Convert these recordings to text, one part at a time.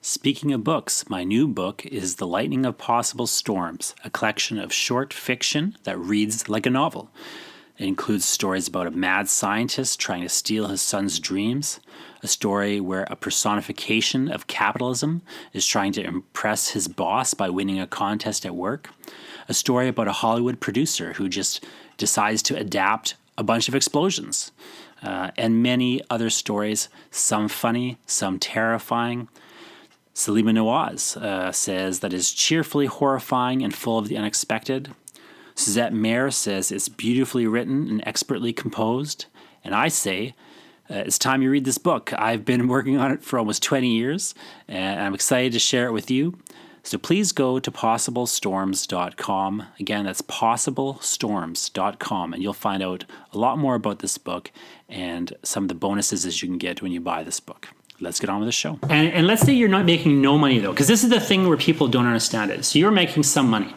Speaking of books, my new book is The Lightning of Possible Storms, a collection of short fiction that reads like a novel. It includes stories about a mad scientist trying to steal his son's dreams, a story where a personification of capitalism is trying to impress his boss by winning a contest at work, a story about a Hollywood producer who just decides to adapt a bunch of explosions, and many other stories, some funny, some terrifying. Salima Nawaz says that it's cheerfully horrifying and full of the unexpected. Suzette Mayer says it's beautifully written and expertly composed. And I say, it's time you read this book. I've been working on it for almost 20 years, and I'm excited to share it with you. So please go to possiblestorms.com. Again, that's possiblestorms.com, and you'll find out a lot more about this book and some of the bonuses that you can get when you buy this book. Let's get on with the show. And let's say you're not making no money, though, because this is the thing where people don't understand it. So you're making some money.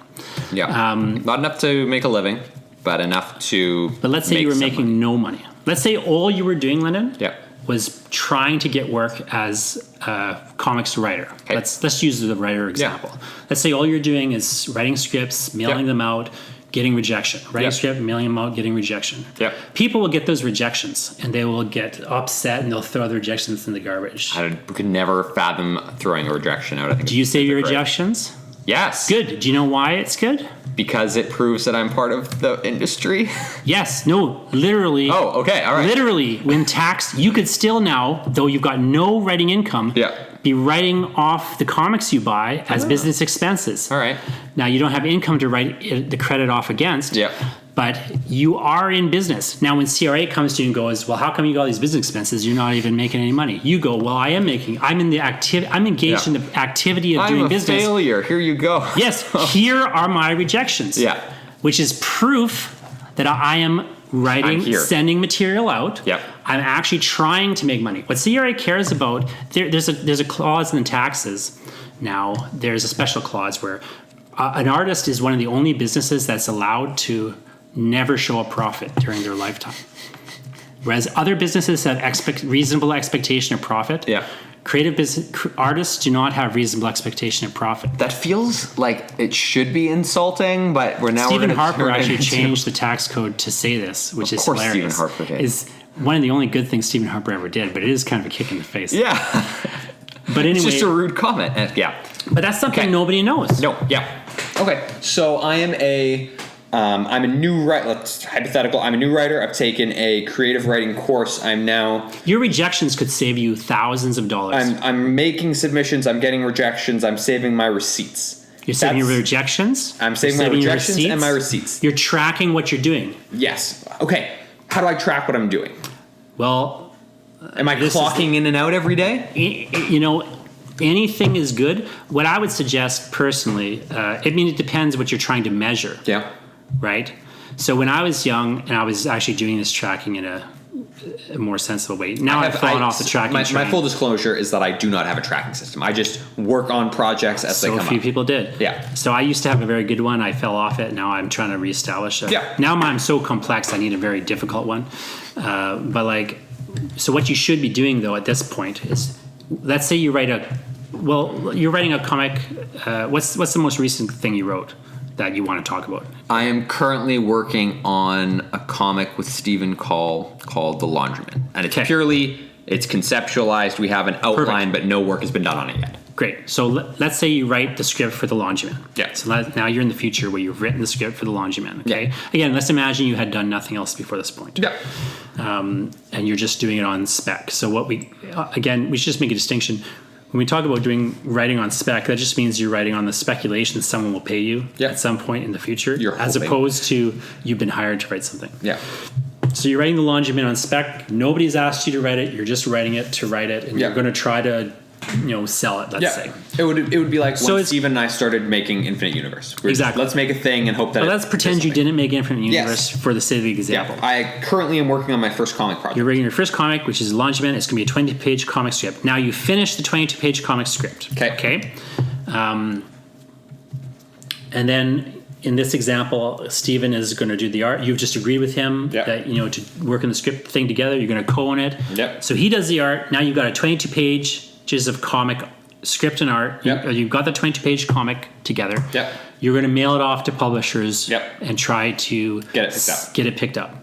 Yeah. Not enough to make a living, but enough to But let's say you were making no money. Let's say all you were doing, Lyndon, was trying to get work as a comics writer. Okay. Let's use the writer example. Yeah. Let's say all you're doing is writing scripts, mailing them out, getting rejection. Writing a script, mailing them out, getting rejection. Yep. People will get those rejections, and they will get upset, and they'll throw the rejections in the garbage. I could never fathom throwing a rejection out. I think. Do you save your rejections? Yes. Good. Do you know why it's good? Because it proves that I'm part of the industry? Yes. No, literally. Oh, okay. All right. Literally, when taxed, you could still now, though you've got no writing income, be writing off the comics you buy as business expenses. All right. Now, you don't have income to write the credit off against, but you are in business. Now, when CRA comes to you and goes, well, how come you got all these business expenses? You're not even making any money. You go, well, I am making. I'm engaged in the activity of doing business. I'm a failure. Here you go. Yes, here are my rejections. Yeah. Which is proof that I am writing, sending material out. Yep. I'm actually trying to make money. What CRA cares about, there's a clause in the taxes. Now, there's a special clause where an artist is one of the only businesses that's allowed to never show a profit during their lifetime. Whereas other businesses have reasonable expectation of profit. Yeah. Creative artists do not have reasonable expectation of profit. That feels like it should be insulting, but Stephen Harper actually changed the tax code to say this, which is hilarious. Stephen Harper did. Is one of the only good things Stephen Harper ever did, but it is kind of a kick in the face. Yeah. But anyway, it's just a rude comment. But that's something nobody knows. No. Yeah. Okay. So I'm a new writer. Hypothetical. I'm a new writer. I've taken a creative writing course. Your rejections could save you thousands of dollars. I'm making submissions. I'm getting rejections. I'm saving my receipts. You're saving your rejections? I'm saving my rejections and my receipts. You're tracking what you're doing. Yes. Okay. How do I track what I'm doing? Well, am I clocking in and out every day? Anything is good. What I would suggest personally, it depends what you're trying to measure. Yeah. Right? So when I was young and I was actually doing this tracking in a more sensible way. Now I've fallen off the tracking train. My full disclosure is that I do not have a tracking system. I just work on projects as they come up. So a few people did. Yeah. So I used to have a very good one. I fell off it. Now I'm trying to reestablish it. Yeah. Now I'm so complex I need a very difficult one. So what you should be doing though at this point is, let's say you're writing a comic. What's the most recent thing you wrote that you want to talk about? I am currently working on a comic with Stephen Call called The Laundryman. And it's it's conceptualized. We have an outline, but no work has been done on it yet. Great. So let's say you write the script for The Laundryman. Yeah. So now you're in the future where you've written the script for The Laundryman. Okay. Yeah. Again, let's imagine you had done nothing else before this point. Yeah. And you're just doing it on spec. So we should just make a distinction. When we talk about writing on spec, that just means you're writing on the speculation that someone will pay you at some point in the future, as opposed to you've been hired to write something. Yeah. So you're writing The Laundryman on spec. Nobody's asked you to write it. You're just writing it to write it, and you're going to try to sell it. Let's say it would be like when Steven and I started making Infinite Universe. Exactly. Let's make a thing and hope that. But let's pretend you didn't make Infinite Universe for the sake of the example. Yeah. I currently am working on my first comic project. You're writing your first comic, which is Laundryman. It's going to be a 20-page comic script. Now you finish the 22-page comic script. Okay. And then in this example, Steven is going to do the art. You've just agreed with him that to work on the script thing together. You're going to co-own it. Yep. So he does the art. Now you've got a 22 pages of comic script and art. Yep. You've got the 22-page comic together. Yep. You're going to mail it off to publishers. Yep. And try to Get it picked up.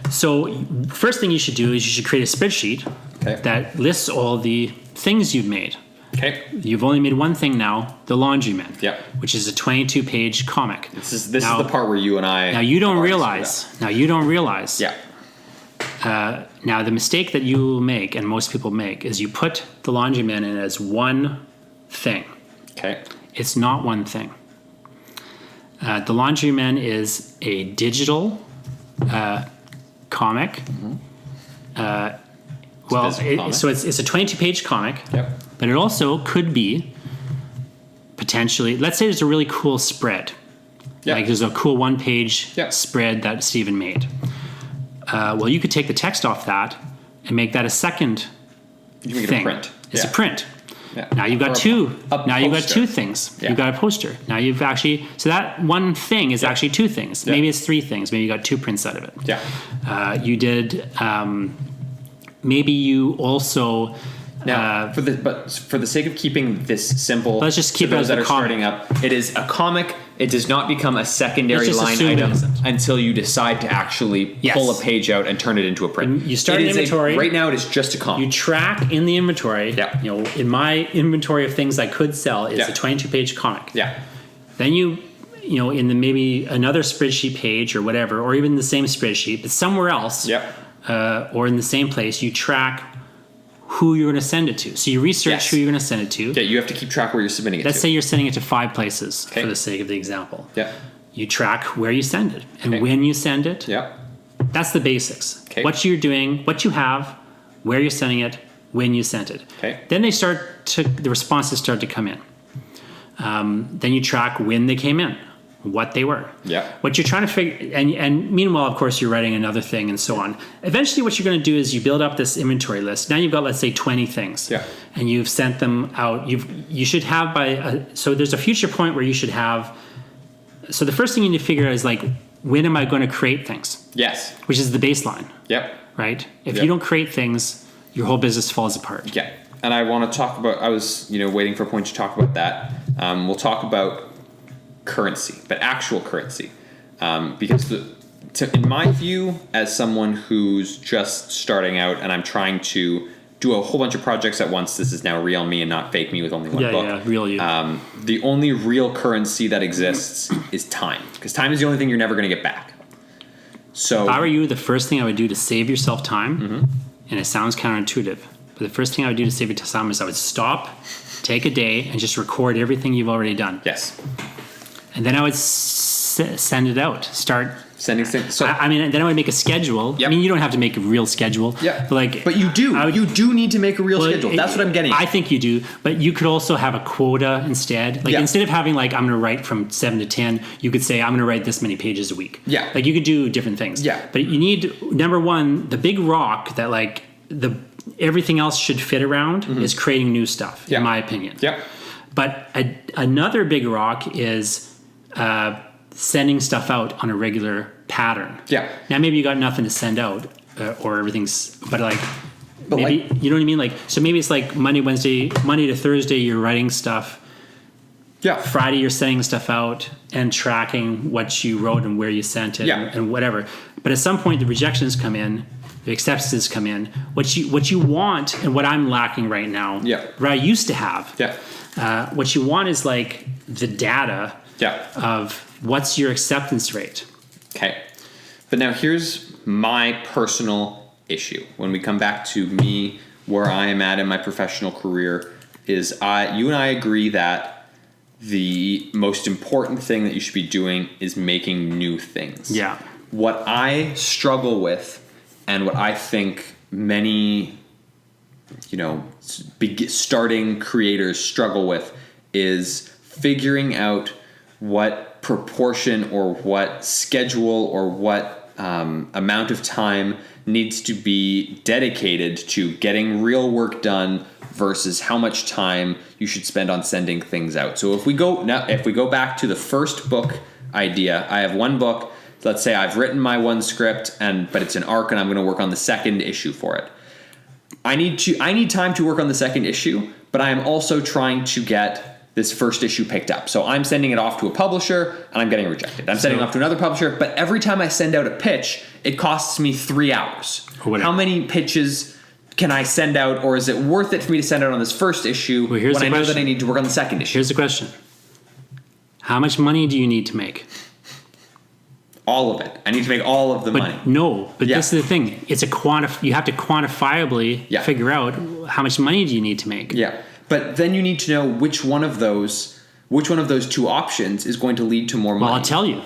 So first thing you should do is you should create a spreadsheet that lists all the things you've made. Okay. You've only made one thing now, The Laundryman. Yep. Which is a 22-page comic. This is the part where you and I. Now you don't realize. Yeah. Now the mistake that you will make, and most people make, is you put The Laundryman in as one thing. Okay. It's not one thing. The Laundryman is a digital comic. Mm-hmm. So it's a 22-page comic. Yep. But it also could be potentially, let's say there's a really cool spread. Yep. Like there's a cool one-page Yep. spread that Stephen made. Well, you could take the text off that and make that a second You make it thing. a print. It's a print. Yeah. Now you've got two. Now you've got two things. Yeah. You've got a poster. Now you've actually, so that one thing is actually two things. Yeah. Maybe it's three things. Maybe you got two prints out of it. Yeah. You did. Maybe you also. Now, for the sake of keeping this simple, let's just keep for it those as that a are comic. starting up. It is a comic. It does not become a secondary Let's just line assume it item isn't. until you decide to actually pull a page out and turn it into a print. You start It an is inventory. right now, it is just a comic. You track in the inventory. Yeah. You know, in my inventory of things I could sell is a 22-page comic. Yeah. Then you know, in the maybe another spreadsheet page or whatever, or even the same spreadsheet, but somewhere else, or in the same place, you track who you're going to send it to. So you research who you're going to send it to. Yeah, you have to keep track where you're submitting it Let's to. say you're sending it to 5 places for the sake of the example. Yeah. You track where you send it and when you send it. Yeah. That's the basics. Okay. What you're doing, what you have, where you're sending it, when you sent it. Okay. Then the responses start to come in. Then you track when they came in, what they were. Yeah. What you're trying to figure, and meanwhile, of course, you're writing another thing and so on. Eventually, what you're going to do is you build up this inventory list. Now you've got, let's say, 20 things. Yeah. And you've sent them out. You should have so there's a future point where you should have. So the first thing you need to figure out is like, when am I going to create things? Yes. Which is the baseline. Yep. Right? If you don't create things, your whole business falls apart. Yeah. And I want to talk about, I was, waiting for a point to talk about that. We'll talk about currency, but actual currency. Because in my view, as someone who's just starting out and I'm trying to do a whole bunch of projects at once, this is now real me and not fake me with only one book. Yeah, real you. The only real currency that exists is time. Because time is the only thing you're never going to get back. So if I were you, the first thing I would do to save yourself time, and it sounds counterintuitive, but the first thing I would do to save yourself time is I would stop, take a day, and just record everything you've already done. Yes. And then I would send it out. Start sending things. So then I would make a schedule. Yep. I mean, you don't have to make a real schedule. Yeah. But you do. You do need to make a real schedule. That's what I'm getting at. I think you do. But you could also have a quota instead. Like instead of having like, I'm going to write from 7 to 10, you could say, I'm going to write this many pages a week. Yeah. Like you could do different things. Yeah. But you need, number one, the big rock that like everything else should fit around is creating new stuff, in my opinion. Yeah. But another big rock is sending stuff out on a regular pattern. Yeah. Now maybe you got nothing to send out, or everything's, but maybe you know what I mean. Like so, maybe it's like Monday to Thursday you're writing stuff. Yeah. Friday you're sending stuff out and tracking what you wrote and where you sent it and whatever. But at some point the rejections come in, the acceptances come in. What you want and what I'm lacking right now. Yeah. What I used to have. Yeah. What you want is like the data. Yeah. Of what's your acceptance rate. Okay. But now here's my personal issue. When we come back to me, where I am at in my professional career, is you and I agree that the most important thing that you should be doing is making new things. Yeah. What I struggle with, and what I think many, starting creators struggle with, is figuring out what proportion or what schedule or what amount of time needs to be dedicated to getting real work done versus how much time you should spend on sending things out. So if we go back to the first book idea, I have one book. Let's say I've written my one script, but it's an arc, and I'm going to work on the second issue for it. I need time to work on the second issue, but I am also trying to get this first issue picked up. So I'm sending it off to a publisher and I'm getting rejected. I'm sending it off to another publisher, but every time I send out a pitch, it costs me 3 hours. How many pitches can I send out, or is it worth it for me to send out on this first issue when I know that I need to work on the second issue? Here's the question. How much money do you need to make? All of it. I need to make all of the money. No, but this is the thing. It's you have to quantifiably figure out how much money do you need to make. Yeah. But then you need to know which one of those 2 options is going to lead to more money. Well, I'll tell you.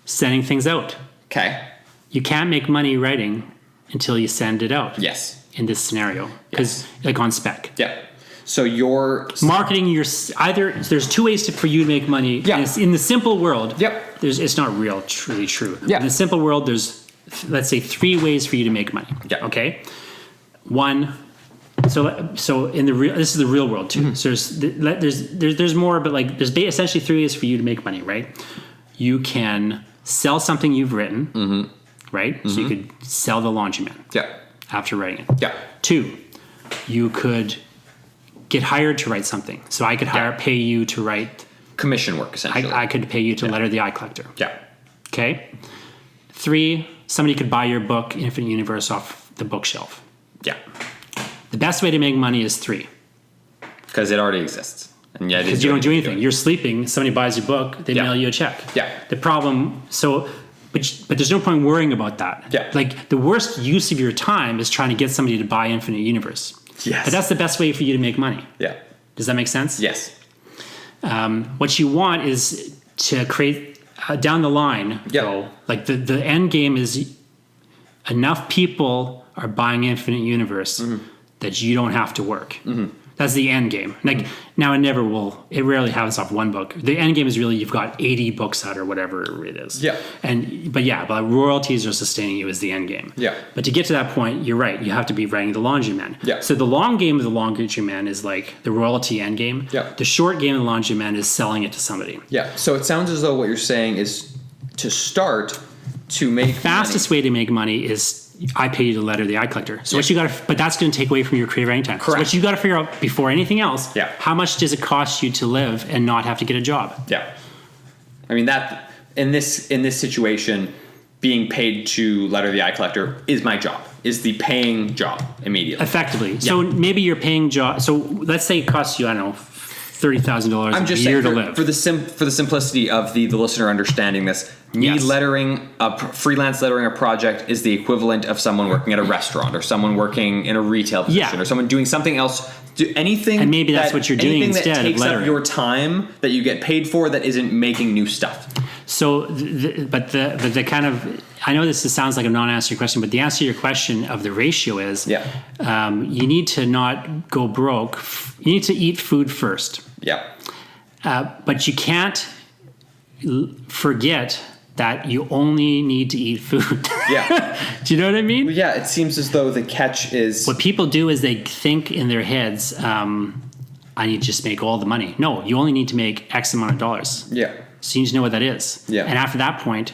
Sending things out. Okay. You can't make money writing until you send it out. Yes. In this scenario. Because, like on spec. Yeah. So your marketing, there's 2 ways for you to make money. Yeah. In the simple world, it's not really true. Yeah. In the simple world, there's, let's say, 3 ways for you to make money. Yeah. Okay. 1. So in this is the real world too. So there's more, but like there's essentially 3 ways for you to make money, right? You can sell something you've written, right? So you could sell the laundryman. Yeah. After writing it. Yeah. 2, you could get hired to write something. So I could pay you to write commission work, essentially. I could pay you to letter the eye collector. Yeah. Okay. 3, somebody could buy your book, Infinite Universe, off the bookshelf. Yeah. The best way to make money is 3. Because it already exists. And yet because you don't do anything. You're sleeping, somebody buys your book, they mail you a check. Yeah. The problem, but there's no point worrying about that. Yeah. Like the worst use of your time is trying to get somebody to buy Infinite Universe. Yes. But that's the best way for you to make money. Yeah. Does that make sense? Yes. What you want is to create down the line. Though, like the end game is enough people are buying Infinite Universe that you don't have to work. That's the end game. Like now, it rarely happens off one book. The end game is really you've got 80 books out or whatever it is. Yeah. But royalties are sustaining you is the end game. Yeah. But to get to that point, you're right. You have to be writing the laundryman. Yeah. So the long game of the laundryman is like the royalty end game. Yeah. The short game of the laundryman is selling it to somebody. Yeah. So it sounds as though what you're saying is to start to make fastest way to make money is I pay you to letter the eye collector. So what you got to, but that's going to take away from your creative writing time. Correct. So what you got to figure out before anything else, how much does it cost you to live and not have to get a job? Yeah. I mean that in this situation, being paid to letter the eye collector is my job. Is the paying job immediately. Effectively. Yeah. So maybe your paying job. So let's say it costs you, I don't know, $30,000 a year to live. For the simplicity of the listener understanding this, freelance lettering a project is the equivalent of someone working at a restaurant or someone working in a retail position or someone doing something else. Do anything, and maybe that's what you're doing instead that takes of lettering. Up your time that you get paid for that isn't making new stuff. So, the kind of, I know this sounds like I'm not answering your question, but the answer to your question of the ratio is, you need to not go broke. You need to eat food first. Yeah. But you can't forget that you only need to eat food. Yeah. Do you know what I mean? Well, yeah, it seems as though the catch is... What people do is they think in their heads, I need to just make all the money. No, you only need to make X amount of dollars. Yeah. So you need to know what that is. Yeah. And after that point,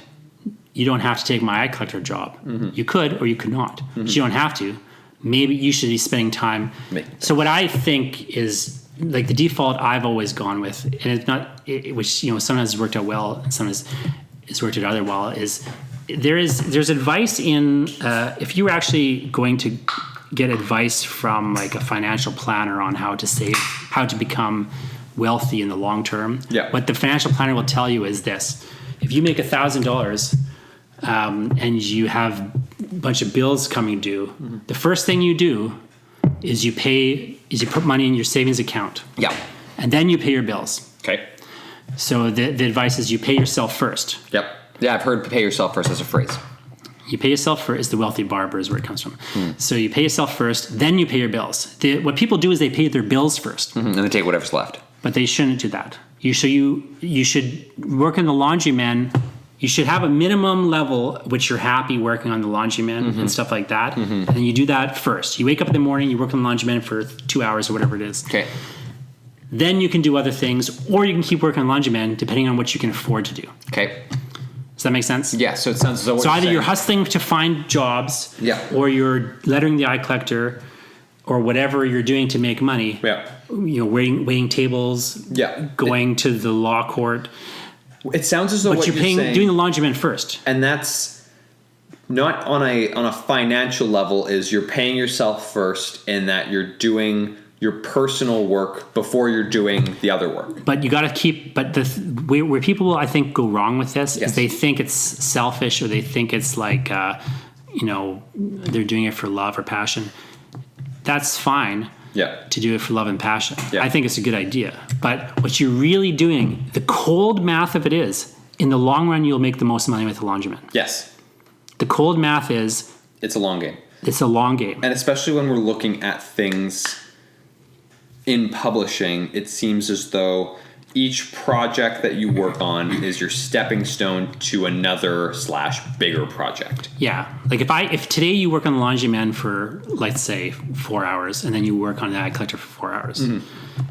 you don't have to take my eye collector job. You could or you could not. But you don't have to. Maybe you should be spending time. So what I think is... like the default I've always gone with, and it's not, which sometimes has worked out well, and sometimes it's worked out other well, is there's advice in if you were actually going to get advice from like a financial planner on how to save, how to become wealthy in the long term. Yeah. What the financial planner will tell you is this: if you make $1,000 and you have a bunch of bills coming due, the first thing you do is you put money in your savings account. Yeah. And then you pay your bills. Okay. So the advice is you pay yourself first. Yep. Yeah, I've heard pay yourself first as a phrase. You pay yourself first is the wealthy barber is where it comes from. So you pay yourself first, then you pay your bills. What people do is they pay their bills first. And they take whatever's left. But they shouldn't do that. You should work in the laundryman. You should have a minimum level which you're happy working on the laundryman and stuff like that. And then you do that first. You wake up in the morning, you work on the laundryman for 2 hours or whatever it is. Okay. Then you can do other things, or you can keep working on laundryman depending on what you can afford to do. Okay. Does that make sense? Yeah, so it sounds as though So either you're hustling to find jobs, or you're lettering the eye collector, or whatever you're doing to make money. Yeah. Waiting tables. Yeah. Going to the law court. It sounds as though but what you're saying, doing the laundryman first, and that's not on a financial level. Is you're paying yourself first, in that you're doing your personal work before you're doing the other work. But you got to keep. But where people I think go wrong with this is they think it's selfish, or they think it's like they're doing it for love or passion. That's fine. Yeah. To do it for love and passion. Yeah. I think it's a good idea. But what you're really doing, the cold math of it is, in the long run, you'll make the most money with the laundromat. Yes. The cold math is... It's a long game. It's a long game. And especially when we're looking at things in publishing, it seems as though each project that you work on is your stepping stone to another / bigger project. Yeah. Like if today you work on the laundryman for, let's say, 4 hours, and then you work on the light collector for 4 hours, and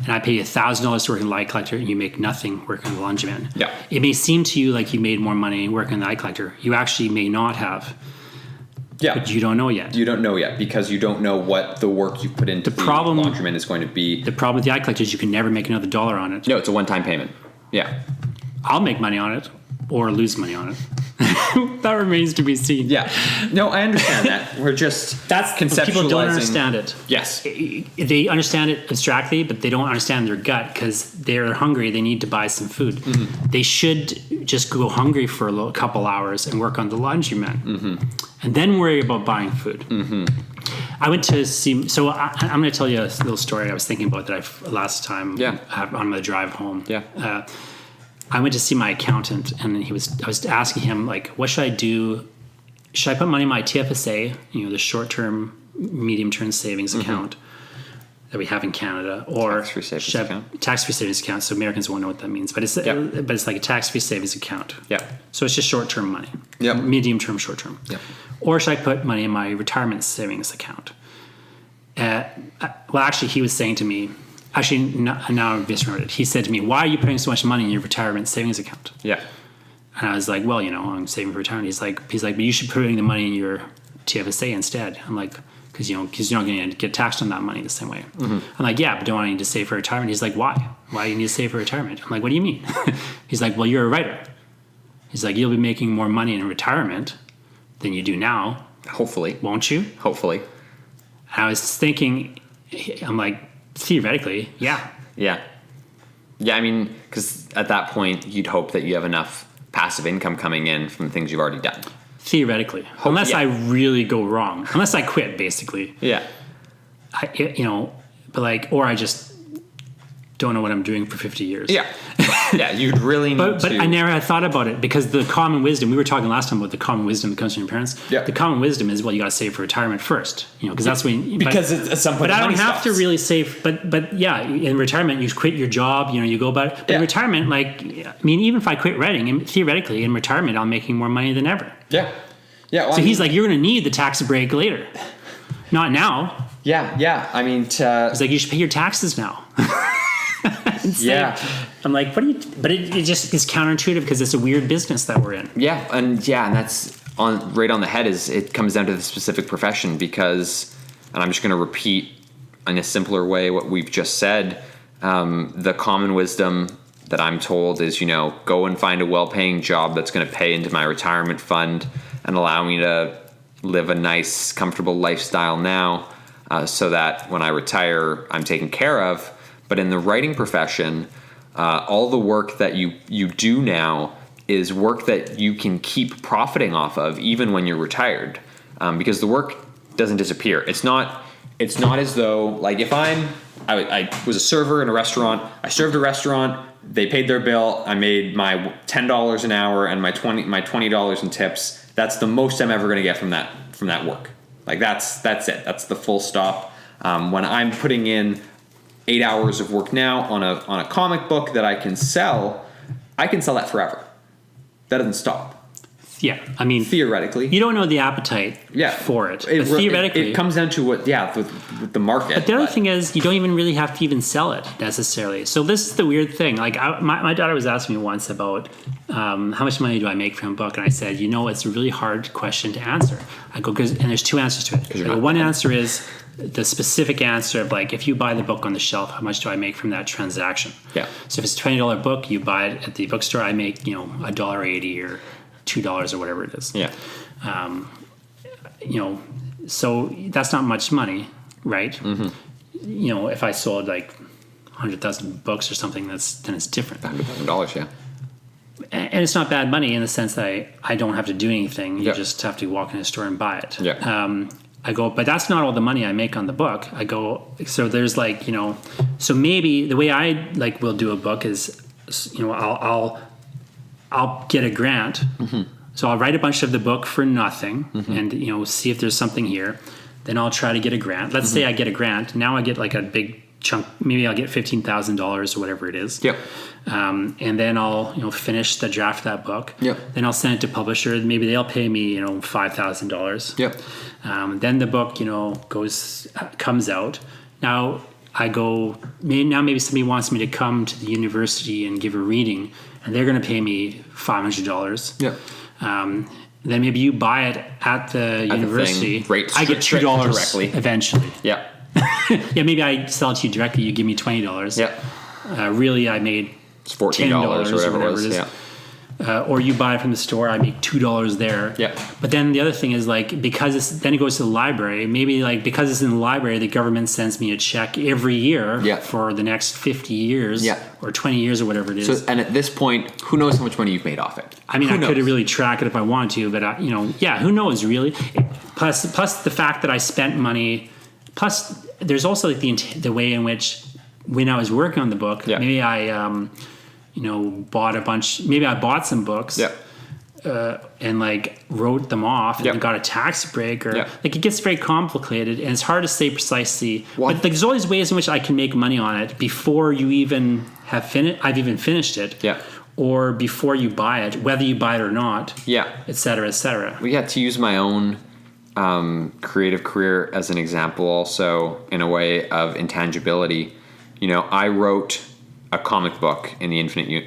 I pay you $1,000 to work on the light collector, and you make nothing working on the laundryman. Yeah. It may seem to you like you made more money working on the light collector. You actually may not have. Yeah. But you don't know yet. You don't know yet, because you don't know what the work you put into the laundryman is going to be. The problem with the eye collector is you can never make another dollar on it. No, it's a one-time payment. Yeah. I'll make money on it or lose money on it. That remains to be seen. Yeah. No, I understand that. We're just conceptualizing. People don't understand it. Yes. They understand it abstractly, but they don't understand their gut because they're hungry. They need to buy some food. Mm-hmm. They should just go hungry for a couple hours and work on the laundryman, and then worry about buying food. Mm-hmm. I went to see. So I'm going to tell you a little story I was thinking about that last time. Yeah. On my drive home. Yeah. I went to see my accountant, and I was asking him, like, what should I do? Should I put money in my TFSA, the short-term, medium-term savings account that we have in Canada, or tax-free savings account? Tax-free savings account. So Americans won't know what that means, but it's like a tax-free savings account. Yeah. So it's just short-term money. Yeah. Medium-term, short-term. Yeah. Or should I put money in my retirement savings account? Well, actually, he was saying to me. Actually, now I'm misremembered. He said to me, "Why are you putting so much money in your retirement savings account?" Yeah, and I was like, "Well, I'm saving for retirement." He's like, "But you should put the money in your TFSA instead." I'm like, "Because you're not going to get taxed on that money the same way." Mm-hmm. I'm like, "Yeah, but don't I need to save for retirement?" He's like, "Why? Why do you need to save for retirement?" I'm like, "What do you mean?" He's like, "Well, you're a writer." He's like, "You'll be making more money in retirement than you do now. Hopefully, won't you?" Hopefully. And I was thinking, I'm like. Theoretically, yeah. Yeah. Yeah, I mean, because at that point, you'd hope that you have enough passive income coming in from things you've already done. Theoretically. Unless I really go wrong. Unless I quit, basically. Yeah. Or I just don't know what I'm doing for 50 years. Yeah. Yeah, you'd really need but I never had thought about it, because the common wisdom, we were talking last time about the common wisdom that comes from your parents. Yeah. The common wisdom is, well, you got to save for retirement first, because that's when... Because at some point But I don't have to really save, but yeah, in retirement, you quit your job, you go about it. But in retirement, even if I quit writing, theoretically, in retirement, I'm making more money than ever. Yeah. Yeah. Well, so he's like, you're going to need the tax break later. Not now. Yeah, yeah. I mean... He's like, you should pay your taxes now. Yeah. I'm like, what do you... But it just is counterintuitive, because it's a weird business that we're in. Yeah, and that's right on the head. Is it comes down to the specific profession, because, and I'm just going to repeat in a simpler way what we've just said, the common wisdom that I'm told is, go and find a well-paying job that's going to pay into my retirement fund and allow me to live a nice, comfortable lifestyle now, so that when I retire, I'm taken care of. But in the writing profession, all the work that you do now is work that you can keep profiting off of even when you're retired, because the work doesn't disappear. It's not as though, like, if I was a server in a restaurant, I served a restaurant, they paid their bill, I made my $10 an hour and my $20 in tips. That's the most I'm ever going to get from that work. Like, that's it. That's the full stop. When I'm putting in 8 hours of work now on a comic book that I can sell that forever. That doesn't stop. Yeah, I mean, theoretically. you don't know the appetite for it. But theoretically, it comes down to what, with the market. But the other thing is, you don't even really have to even sell it necessarily. So this is the weird thing. Like, my daughter was asking me once about how much money do I make from a book, and I said, it's a really hard question to answer. I go, and there's two answers to it. One answer is the specific answer of, like, if you buy the book on the shelf, how much do I make from that transaction? Yeah. So if it's a $20 book, you buy it at the bookstore, I make $1.80 or $2 or whatever it is. Yeah. So that's not much money, right? Mm-hmm. If I sold like 100,000 books or something, then it's different. $100,000, yeah. And it's not bad money in the sense that I don't have to do anything. You just have to walk in a store and buy it. Yeah. I go, but that's not all the money I make on the book. I go, so there's like, so maybe the way I will do a book is, I'll get a grant. Mm-hmm. So I'll write a bunch of the book for nothing and, see if there's something here. Then I'll try to get a grant. Let's say I get a grant. Now I get like a big chunk. Maybe I'll get $15,000 or whatever it is. Yep. And then I'll, finish the draft of that book. Yep. Then I'll send it to publisher. Maybe they'll pay me, $5,000. Yep. Then the book, comes out. Now I go, maybe somebody wants me to come to the university and give a reading, and they're going to pay me $500. Yeah. Then maybe you buy it at the university. I get $2 directly eventually. Yeah. Yeah, maybe I sell it to you directly. You give me $20. Yeah. Really, I made it's $14 or whatever it is. Yeah. Or you buy it from the store, I make $2 there. Yeah. But then the other thing is because then it goes to the library. Maybe because it's in the library, the government sends me a check every year for the next 50 years or 20 years or whatever it is. So, and at this point, who knows how much money you've made off it? I mean, I could really track it if I wanted to, but who knows really? Plus the fact that I spent money. Plus, there's also the way in which when I was working on the book, maybe I. Bought a bunch. Maybe I bought some books, and wrote them off, and got a tax break, or it gets very complicated, and it's hard to say precisely. But there's all these ways in which I can make money on it before you even have finished. I've even finished it, or before you buy it, whether you buy it or not, et cetera, et cetera. We had to use my own creative career as an example, also in a way of intangibility. I wrote a comic book in the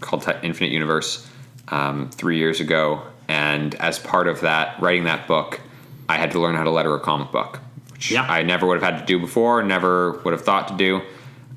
called Infinite Universe 3 years ago, and as part of that, writing that book, I had to learn how to letter a comic book, which I never would have had to do before, never would have thought to do,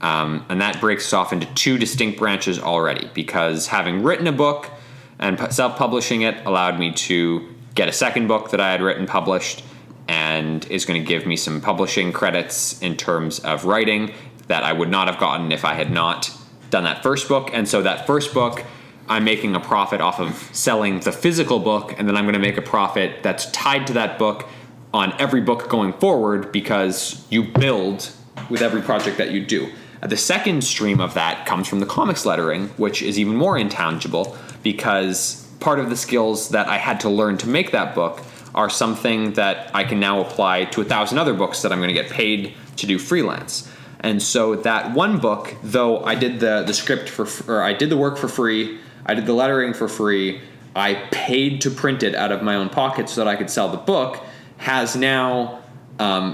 and that breaks us off into two distinct branches already, because having written a book and self-publishing it allowed me to get a second book that I had written published, and is going to give me some publishing credits in terms of writing that I would not have gotten if I had not done that first book. And so that first book, I'm making a profit off of selling the physical book, and then I'm going to make a profit that's tied to that book on every book going forward, because you build with every project that you do. The second stream of that comes from the comics lettering, which is even more intangible, because part of the skills that I had to learn to make that book are something that I can now apply to 1,000 other books that I'm going to get paid to do freelance. And so that one book, though I did the script or I did the work for free, I did the lettering for free, I paid to print it out of my own pocket so that I could sell the book, has now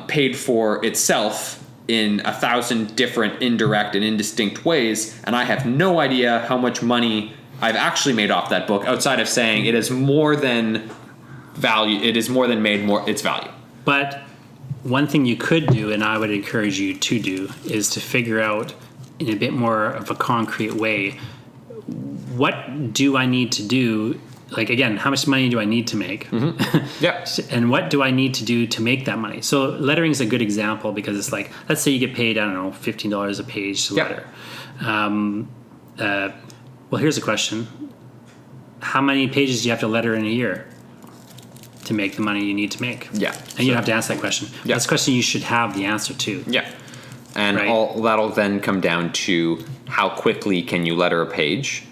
paid for itself in 1,000 different indirect and indistinct ways, and I have no idea how much money I've actually made off that book, outside of saying it is more than value. It is more than made more its value. But one thing you could do, and I would encourage you to do, is to figure out in a bit more of a concrete way, what do I need to do? Like, again, how much money do I need to make? Mm-hmm. Yeah. And what do I need to do to make that money? So lettering is a good example, because it's like, let's say you get paid, I don't know, $15 a page to letter. Well, here's a question. How many pages do you have to letter in a year to make the money you need to make? Yeah. And you have to ask that question. Yeah. That's a question you should have the answer to. Yeah. And all that'll then come down to how quickly can you letter a page,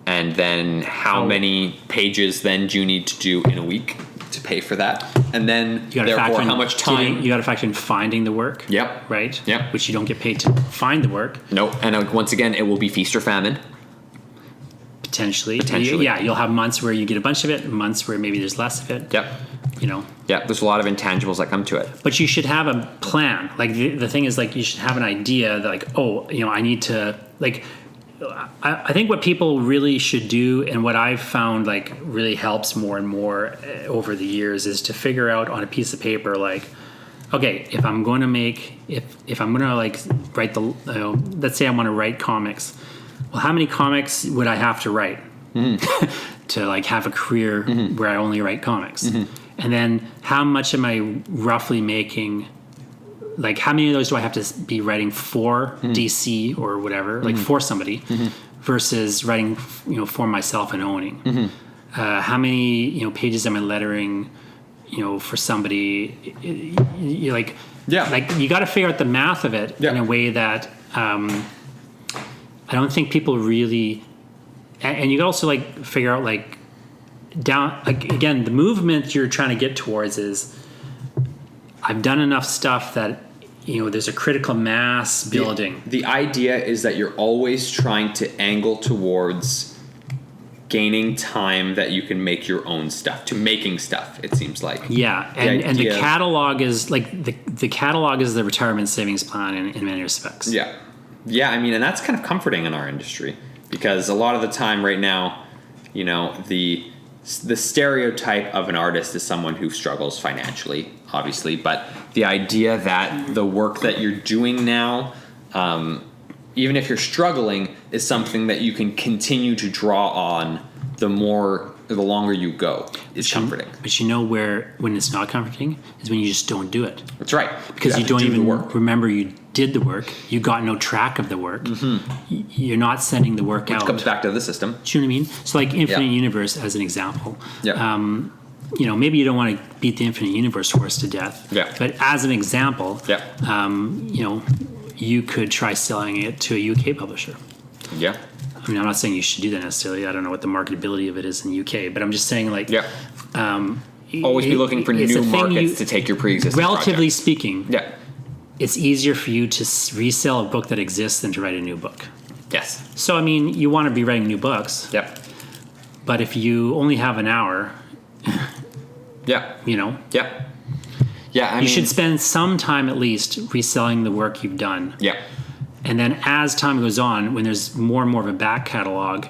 and then how many pages then do you need to do in a week to pay for that, and then therefore how much time. You got to factor in finding the work. Yep. Right? Yep. Which you don't get paid to find the work. No. And once again, it will be feast or famine. Potentially. Potentially. Yeah, you'll have months where you get a bunch of it, and months where maybe there's less of it. Yep. You know. Yeah, there's a lot of intangibles that come to it. But you should have a plan. Like the thing is, like, you should have an idea that, like, oh, you know, I need to, like, I think what people really should do, and what I've found like really helps more and more over the years, is to figure out on a piece of paper, like, okay, if I'm going to make, if I'm going to like write let's say I want to write comics. Well, how many comics would I have to write to like have a career where I only write comics? And then how much am I roughly making? Like, how many of those do I have to be writing for DC or whatever, like for somebody, versus writing, you know, for myself and owning? How many, you know, pages am I lettering, you know, for somebody? You like, like you got to figure out the math of it in a way that I don't think people really. And you can also like figure out like again, the movement you're trying to get towards is, I've done enough stuff that, you know, there's a critical mass building. The idea is that you're always trying to angle towards gaining time that you can make your own stuff, to making stuff, it seems like. Yeah, and the catalog is like the catalog is the retirement savings plan in many respects. Yeah. Yeah, I mean, and that's kind of comforting in our industry, because a lot of the time right now, you know, the stereotype of an artist is someone who struggles financially, obviously, but the idea that the work that you're doing now, even if you're struggling, is something that you can continue to draw on the longer you go, is comforting. But you know when it's not comforting is when you just don't do it. That's right. Because you don't even remember you did the work. You got no track of the work. You're not sending the work out. Which comes back to the system. Do you know what I mean? So like Infinite Universe as an example. Yeah. You know, maybe you don't want to beat the Infinite Universe horse to death. Yeah. But as an example, you know, you could try selling it to a UK publisher. Yeah. I mean, I'm not saying you should do that necessarily. I don't know what the marketability of it is in the UK, but I'm just saying, like, always be looking for new markets to take your pre-existing relatively project. Speaking, it's easier for you to resell a book that exists than to write a new book. Yes. So, I mean, you want to be writing new books. Yep. But if you only have an hour, you know. Yep. Yeah, I mean, you should spend some time at least reselling the work you've done. Yeah. And then as time goes on, when there's more and more of a back catalog,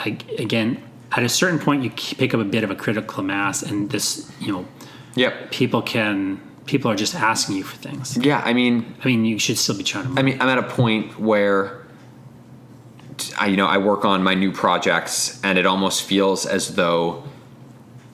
again, at a certain point, you pick up a bit of a critical mass, and this, you know, people are just asking you for things. Yeah, I mean, you should still be trying to. I mean, I'm at a point where I work on my new projects, and it almost feels as though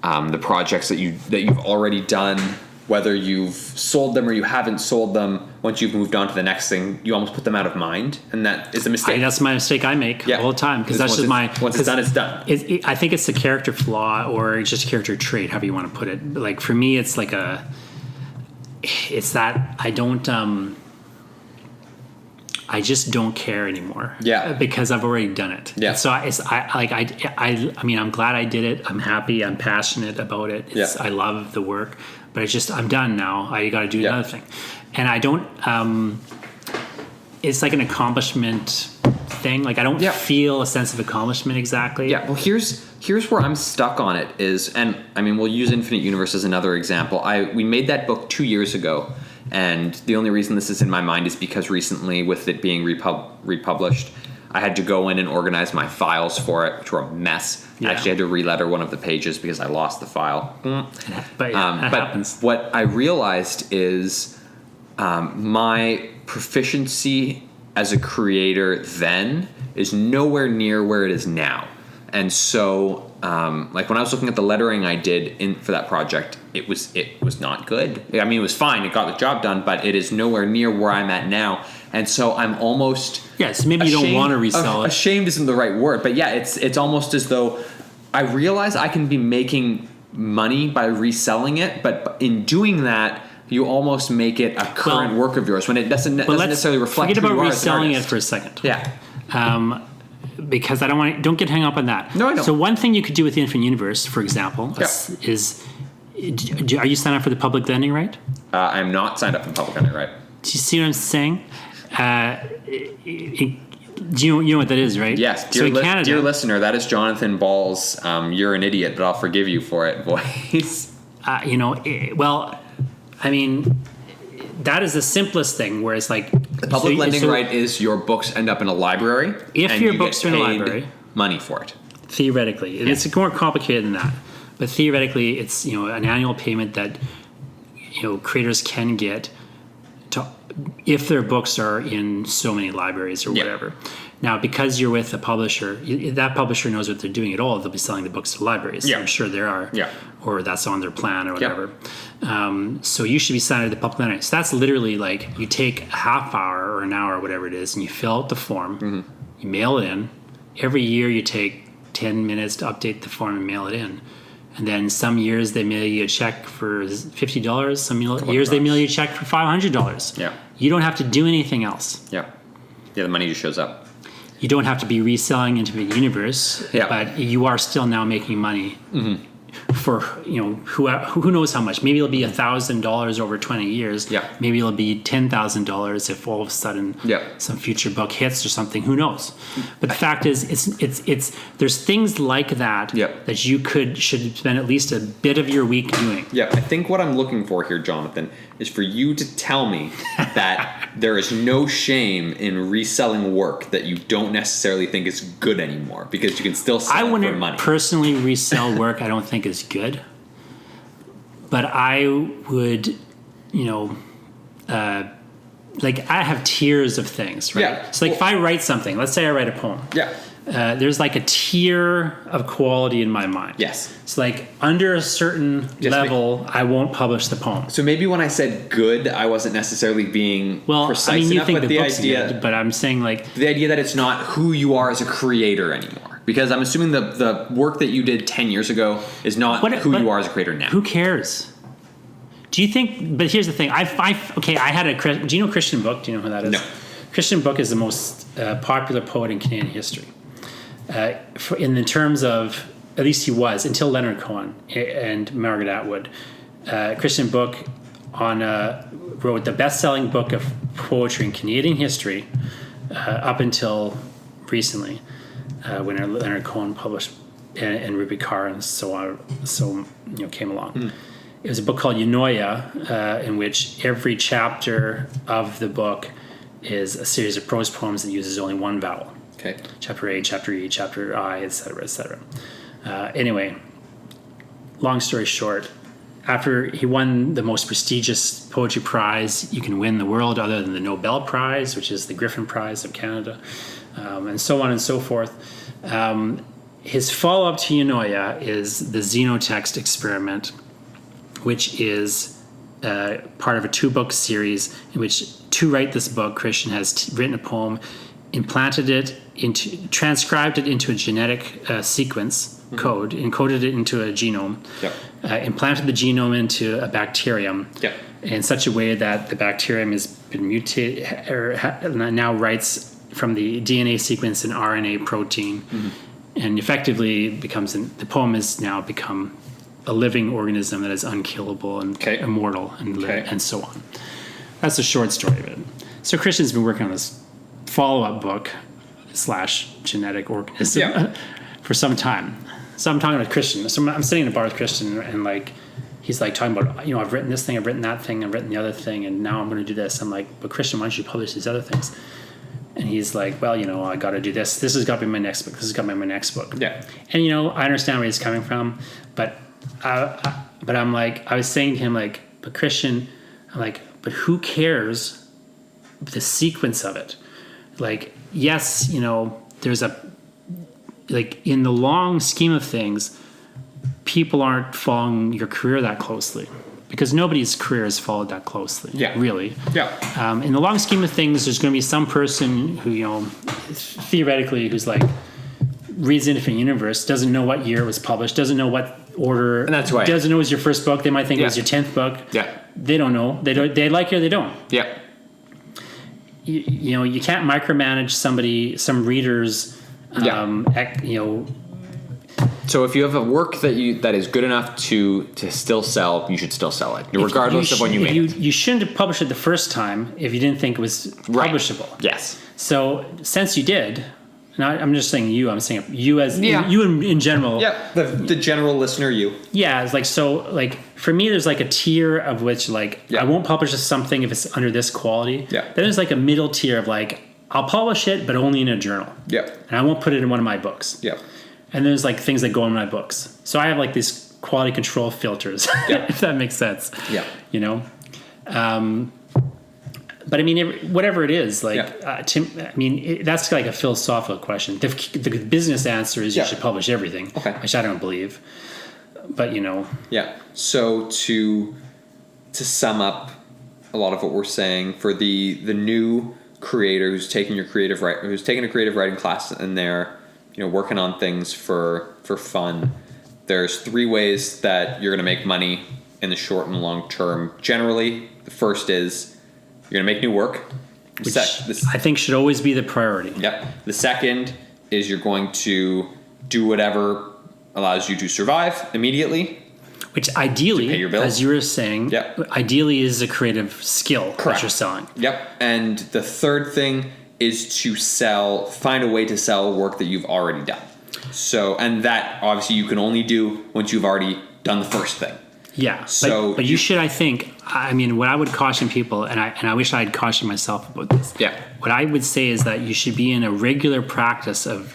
the projects that you've already done, whether you've sold them or you haven't sold them, once you've moved on to the next thing, you almost put them out of mind, and that is a mistake. That's my mistake I make all the time, because that's just once it's done, it's done. I think it's a character flaw, or just a character trait, however you want to put it. But like for me, it's like it's that I don't. I just don't care anymore. Yeah. Because I've already done it. Yeah. So I mean, I'm glad I did it. I'm happy. I'm passionate about it. I love the work, but I'm done now. I got to do another thing. And I don't, it's like an accomplishment thing. Like I don't feel a sense of accomplishment exactly. Yeah. Well, here's where I'm stuck on it is, and I mean, we'll use Infinite Universe as another example. We made that book 2 years ago. And the only reason this is in my mind is because recently, with it being republished, I had to go in and organize my files for it, which were a mess. I actually had to re-letter one of the pages because I lost the file. But happens. What I realized is my proficiency as a creator then is nowhere near where it is now. And so, like when I was looking at the lettering I did for that project, it was not good. I mean, it was fine. It got the job done, but it is nowhere near where I'm at now. And so I'm almost so maybe you don't want to resell it. Ashamed isn't the right word, but it's almost as though I realize I can be making money by reselling it, but in doing that, you almost make it a current work of yours when it doesn't necessarily reflect who you are. Forget about reselling it for a second. Yeah. Because don't get hung up on that. No, I don't. So one thing you could do with the Infinite Universe, for example, is are you signed up for the public lending right? I'm not signed up for the public lending right. Do you see what I'm saying? Do you know what that is, right? Yes, So in Canada, dear listener, that is Jonathan Ball's "You're an idiot, but I'll forgive you for it" voice. Well, I mean, that is the simplest thing. Where it's like The public lending right is your books end up in a library. If and your you books get are in a paid library, money for it. Theoretically, it's more complicated than that. But theoretically, it's an annual payment that creators can get to if their books are in so many libraries or whatever. Now, because you're with a publisher, that publisher knows what they're doing at all. They'll be selling the books to libraries. Yeah. I'm sure there are. Yeah. Or that's on their plan or whatever. So you should be signed to the public library. So that's literally like you take a half hour or an hour, whatever it is, and you fill out the form. You mail it in. Every year you take 10 minutes to update the form and mail it in. And then some years they mail you a check for $50. Some years they mail you a check for $500. Yeah. You don't have to do anything else. Yeah. Yeah, the money just shows up. You don't have to be reselling into the universe, Yeah. but you are still now making money for who knows how much. Maybe it'll be $1,000 over 20 years. Yeah. Maybe it'll be $10,000 if all of a sudden some future book hits or something. Who knows? But the fact is, it's there's things like that that you should spend at least a bit of your week doing. Yeah, I think what I'm looking for here, Jonathan, is for you to tell me that there is no shame in reselling work that you don't necessarily think is good anymore because you can still sell it for money. I wouldn't personally resell work I don't think is good, but I would, like I have tiers of things, right? Yeah. So like if I write something, let's say I write a poem. Yeah. There's like a tier of quality in my mind. Yes. It's like under a certain level, I won't publish the poem. So maybe when I said good, I wasn't necessarily being precise you enough, think but the the book's idea, good, but I'm saying like the idea that it's not who you are as a creator anymore. Because I'm assuming the work that you did 10 years ago is not who you are as a creator now. Who cares? Do you think? But here's the thing. I had a. Do you know Christian Book? Do you know who that is? No. Christian Book is the most popular poet in Canadian history. In terms of, at least he was until Leonard Cohen and Margaret Atwood. Christian Book wrote the best-selling book of poetry in Canadian history up until recently, when Leonard Cohen published and Ruby Carr and so on, came along. It was a book called Eunoia, in which every chapter of the book is a series of prose poems that uses only one vowel. Okay. Chapter A, chapter E, chapter I, etc., etc. Anyway, long story short, after he won the most prestigious poetry prize you can win in the world other than the Nobel Prize, which is the Griffin Prize of Canada, and so on and so forth, his follow-up to Eunoia is the Xenotext experiment, which is part of a 2-book series in which, to write this book, Christian has written a poem, transcribed it into a genetic sequence code, encoded it into a genome, implanted the genome into a bacterium in such a way that the bacterium has been mutated, or now writes from the DNA sequence an RNA protein, and effectively the poem has now become a living organism that is unkillable and immortal and so on. That's the short story of it. So Christian's been working on this follow-up book / genetic organism for some time. So I'm talking with Christian. So I'm sitting in a bar with Christian, and like he's like talking about, I've written this thing, I've written that thing, I've written the other thing, and now I'm going to do this. I'm like, but Christian, why don't you publish these other things? And he's like, well, I got to do this. This has got to be my next book. This has got to be my next book. Yeah. And I understand where he's coming from, but I'm like, I was saying to him like, but Christian, I'm like, but who cares the sequence of it? Like, yes, there's in the long scheme of things, people aren't following your career that closely because nobody's career is followed that closely. Yeah. Really. Yeah. In the long scheme of things, there's going to be some person who, theoretically, who's like, reads Infinite Universe, doesn't know what year it was published, doesn't know what order, and that's why doesn't know it was your first book. They might think it was your 10th book. Yeah. They don't know. They like it or they don't. Yeah. You can't micromanage some readers. So if you have a work that is good enough to still sell, you should still sell it, regardless of when you made it. You shouldn't have published it the first time if you didn't think it was publishable. Yes. So since you did, and I'm just saying you, I'm saying you as you in general. Yeah, the general listener, you. Yeah, it's like, so like for me, there's like a tier of which like I won't publish something if it's under this quality. Yeah. Then there's like a middle tier of like I'll publish it, but only in a journal. Yeah. And I won't put it in one of my books. Yeah. And there's like things that go in my books. So I have like these quality control filters, if that makes sense. Yeah. You know? But I mean, whatever it is, like, that's like a philosophical question. The business answer is you should publish everything, which I don't believe. But, you know. Yeah. So to sum up a lot of what we're saying, for the new creator who's taking a creative writing class and they're, you know, working on things for fun, there's 3 ways that you're going to make money in the short and long term. Generally, the first is you're going to make new work. Which I think should always be the priority. Yep. The second is you're going to do whatever allows you to survive immediately. Which ideally, pay your bills. as you were saying, ideally is a creative skill that you're selling. Yep. And the third thing is to find a way to sell work that you've already done. So, and that obviously you can only do once you've already done the first thing. Yeah. So, but you should, I think, I mean, what I would caution people, and I wish I had cautioned myself about this. Yeah. What I would say is that you should be in a regular practice of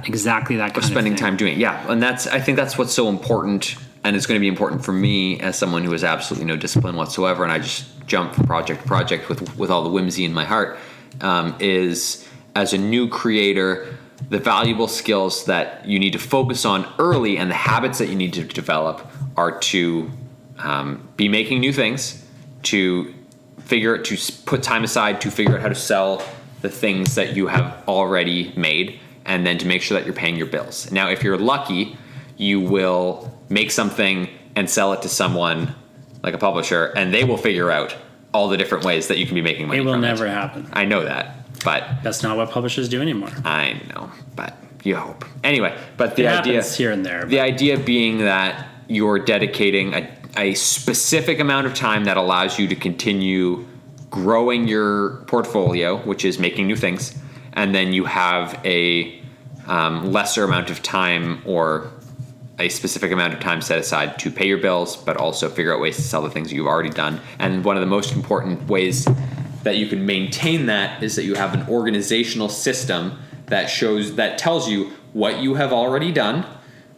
exactly that kind of spending thing. Time doing it. Yeah. And I think that's what's so important. And it's going to be important for me as someone who has absolutely no discipline whatsoever. And I just jump from project to project with all the whimsy in my heart. Is as a new creator, the valuable skills that you need to focus on early and the habits that you need to develop are to be making new things, to put time aside to figure out how to sell the things that you have already made, and then to make sure that you're paying your bills. Now, if you're lucky, you will make something and sell it to someone like a publisher, and they will figure out all the different ways that you can be making money. It will never happen. I know that, but that's not what publishers do anymore. I know, but you hope. Anyway, but the it idea happens here and there. The idea being that you're dedicating a specific amount of time that allows you to continue growing your portfolio, which is making new things, and then you have a lesser amount of time or a specific amount of time set aside to pay your bills, but also figure out ways to sell the things you've already done. And one of the most important ways that you can maintain that is that you have an organizational system that tells you what you have already done,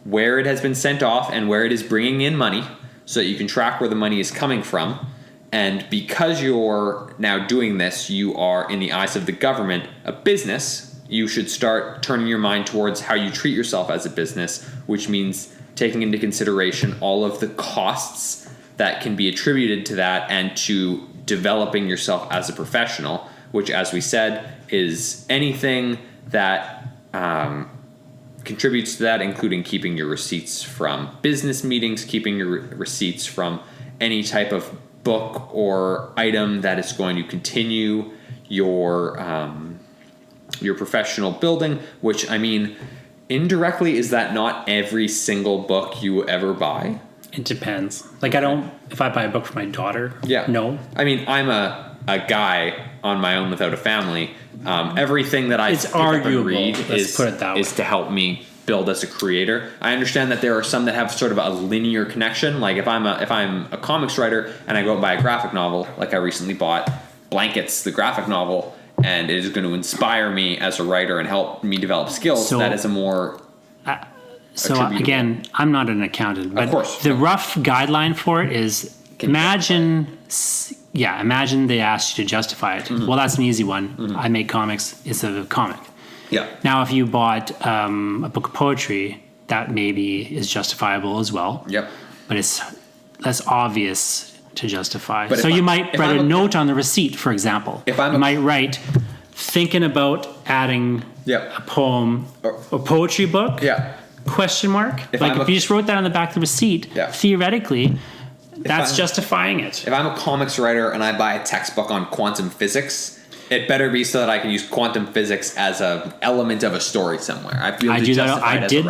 where it has been sent off, and where it is bringing in money, so that you can track where the money is coming from. And because you're now doing this, you are, in the eyes of the government, a business. You should start turning your mind towards how you treat yourself as a business, which means taking into consideration all of the costs that can be attributed to that and to developing yourself as a professional, which, as we said, is anything that contributes to that, including keeping your receipts from business meetings, keeping your receipts from any type of book or item that is going to continue your professional building, which, I mean, indirectly, is that not every single book you ever buy? It depends. Like, if I buy a book for my daughter, no. I mean, I'm a guy on my own without a family. Everything that I pick up and read is to help me build as a creator. I understand that there are some that have sort of a linear connection. Like if I'm a comics writer and I go and buy a graphic novel, like I recently bought Blankets, the graphic novel, and it is going to inspire me as a writer and help me develop skills. So, that is a more again, I'm not an accountant, but the rough guideline for it is imagine they asked you to justify it. Mm-hmm. Well, that's an easy one. Mm-hmm. I make comics. It's a comic. Yeah. Now, if you bought a book of poetry, that maybe is justifiable as well. Yep. But it's less obvious to justify. So you might write a note on the receipt, for example. You might write, thinking about adding a poem or poetry book? Yeah. Question mark. If you just wrote that on the back of the receipt, theoretically, that's justifying it. If I'm a comics writer and I buy a textbook on quantum physics, it better be so that I can use quantum physics as a element of a story somewhere. I feel I do that. I did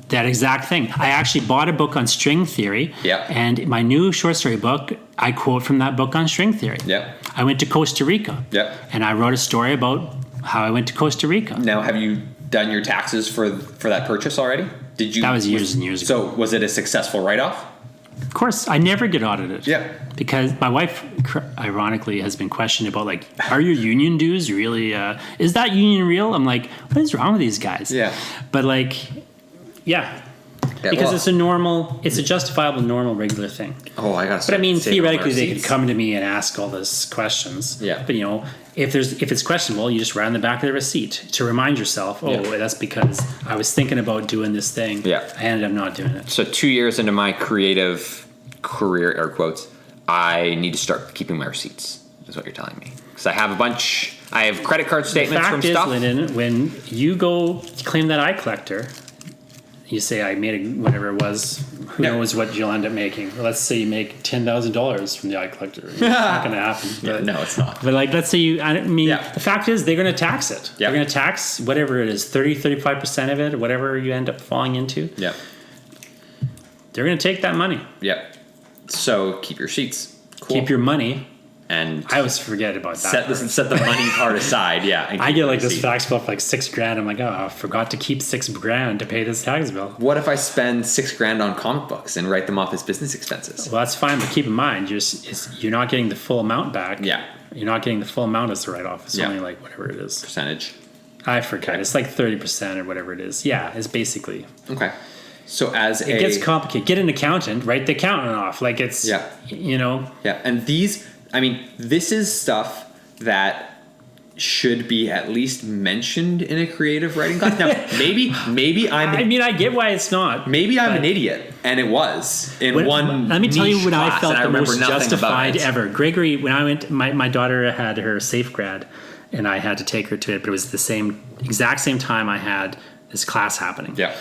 that exact thing. I actually bought a book on string theory. Yeah. And my new short story book, I quote from that book on string theory. Yeah. I went to Costa Rica. Yeah. And I wrote a story about how I went to Costa Rica. Now, have you done your taxes for that purchase already? Did you? That was years and years ago. So was it a successful write-off? Of course, I never get audited. Yeah. Because my wife, ironically, has been questioned about, like, are your union dues really, is that union real? I'm like, what is wrong with these guys? Yeah. But, like, yeah. Because it's a justifiable, normal, regular thing. Oh, I got to. But I mean, theoretically, they could come to me and ask all these questions. Yeah. But, you know, if it's questionable, you just write on the back of the receipt to remind yourself, that's because I was thinking about doing this thing. Yeah. I ended up not doing it. So 2 years into my creative career, air quotes, I need to start keeping my receipts, is what you're telling me. Because I have credit card statements from stuff. The fact is, Lyndon, when you go claim that eye collector, you say I made whatever it was. Who knows what you'll end up making? Let's say you make $10,000 from the eye collector. It's not going to happen. But, no, it's not. But like, let's say the fact is they're going to tax it. Yeah. They're going to tax whatever it is, 35% of it, whatever you end up falling into. Yeah. They're going to take that money. Yeah. So keep your receipts. Cool. Keep your money. And I always forget about that. Set the money part aside, yeah. I get like this tax bill for like $6,000. I'm like, I forgot to keep $6,000 to pay this tax bill. What if I spend $6,000 on comic books and write them off as business expenses? Well, that's fine, but keep in mind, you're not getting the full amount back. Yeah. You're not getting the full amount as the write-off. It's only like whatever it is. Percentage. I forget. It's like 30% or whatever it is. Yeah, it's basically. Okay. So it gets complicated. Get an accountant, write the accountant off. Like it's, you know. Yeah, and this is stuff that should be at least mentioned in a creative writing class. Now, maybe I get why it's not. Maybe I'm an idiot, and it was one. Let me tell you when I felt the most nothing justified ever. Gregory, when I went, my daughter had her safe grad, and I had to take her to it, but it was the exact same time I had this class happening. Yeah.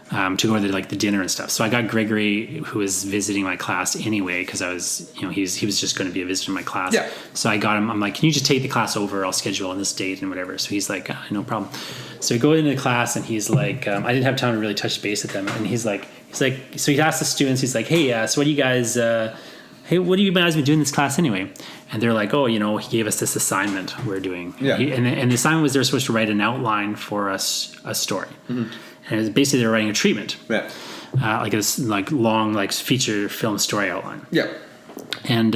To go to the dinner and stuff. So I got Gregory, who was visiting my class anyway, because I was, he was just going to be a visitor in my class. Yeah. So I got him. I'm like, can you just take the class over? I'll schedule on this date and whatever. So he's like, no problem. So we go into the class and he's like, I didn't have time to really touch base with them. And he's like, so he asked the students, he's like, hey, so what do you guys, what do you guys been doing in this class anyway? And they're like, he gave us this assignment we're doing. Yeah. And the assignment was they're supposed to write an outline for us, a story. Mm-hmm. And it was basically they're writing a treatment, like this long feature film story outline. Yeah. And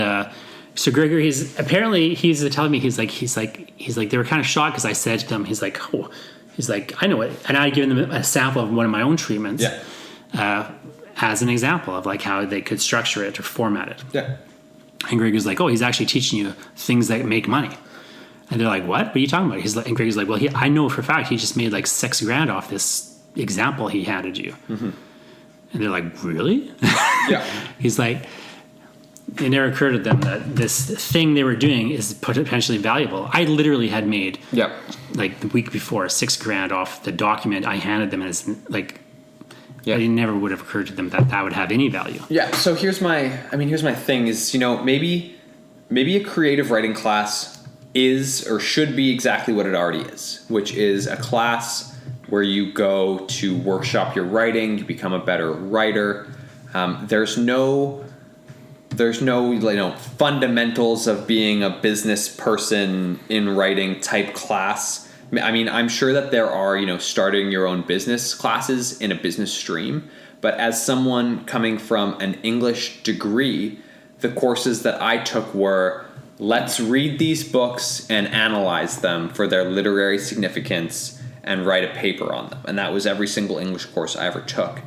so Gregory, he's telling me he's like they were kind of shocked because I said to them, he's like I know it, and I had given them a sample of one of my own treatments, as an example of like how they could structure it or format it. Yeah. And Gregory's like, he's actually teaching you things that make money. And they're like, what are you talking about? And Gregory's like, well, I know for a fact he just made like $6,000 off this example he handed you. Mm-hmm. And they're like, really? Yeah. He's like, it never occurred to them that this thing they were doing is potentially valuable. I literally had made like the week before $6,000 off the document I handed them, as like it never would have occurred to them that would have any value. Yeah. So here's my thing is, maybe a creative writing class is or should be exactly what it already is, which is a class where you go to workshop your writing, you become a better writer. There's no fundamentals of being a business person in writing type class. I mean, I'm sure that there are, starting your own business classes in a business stream. But as someone coming from an English degree, the courses that I took were, let's read these books and analyze them for their literary significance and write a paper on them. And that was every single English course I ever took.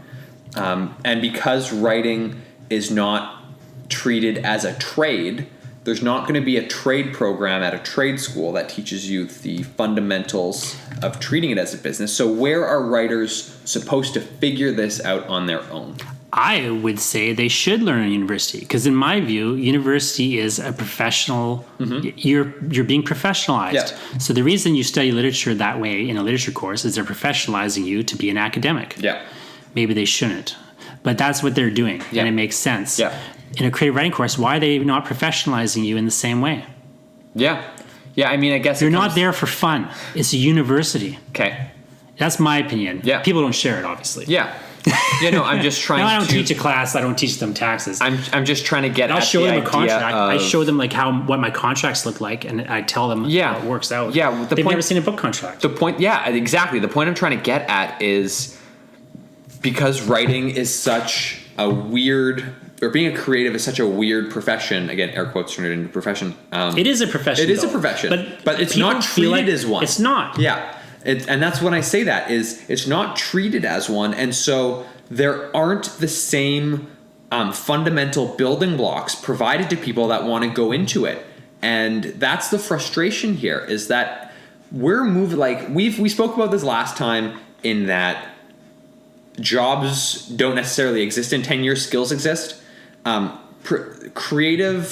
And because writing is not treated as a trade, there's not going to be a trade program at a trade school that teaches you the fundamentals of treating it as a business. So where are writers supposed to figure this out on their own? I would say they should learn in university, because in my view, university is a professional. Mm-hmm. You're being professionalized. Yeah. So the reason you study literature that way in a literature course is they're professionalizing you to be an academic. Yeah. Maybe they shouldn't, but that's what they're doing, and it makes sense. Yeah. In a creative writing course, why are they not professionalizing you in the same way? Yeah. Yeah, I mean, I guess You're not there for fun. It's a university. Okay. That's my opinion. Yeah. People don't share it, obviously. Yeah. Yeah, no, I'm just trying no, I don't to... teach a class. I don't teach them taxes. I'm just trying to get I'll at show the them a idea contract. I of- show them like what my contracts look like, and I tell them how it works out. Yeah, they've never seen a book contract. The point, yeah, exactly. The point I'm trying to get at is because writing is such a weird, or being a creative is such a weird profession. Again, air quotes turn it into profession. It is a profession. It is a profession, but it's not treated as one. It's not. Yeah, and that's when I say that is it's not treated as one, and so there aren't the same fundamental building blocks provided to people that want to go into it, and that's the frustration here. Is that we're moving like we spoke about this last time in that jobs don't necessarily exist in 10 years, skills exist. The creative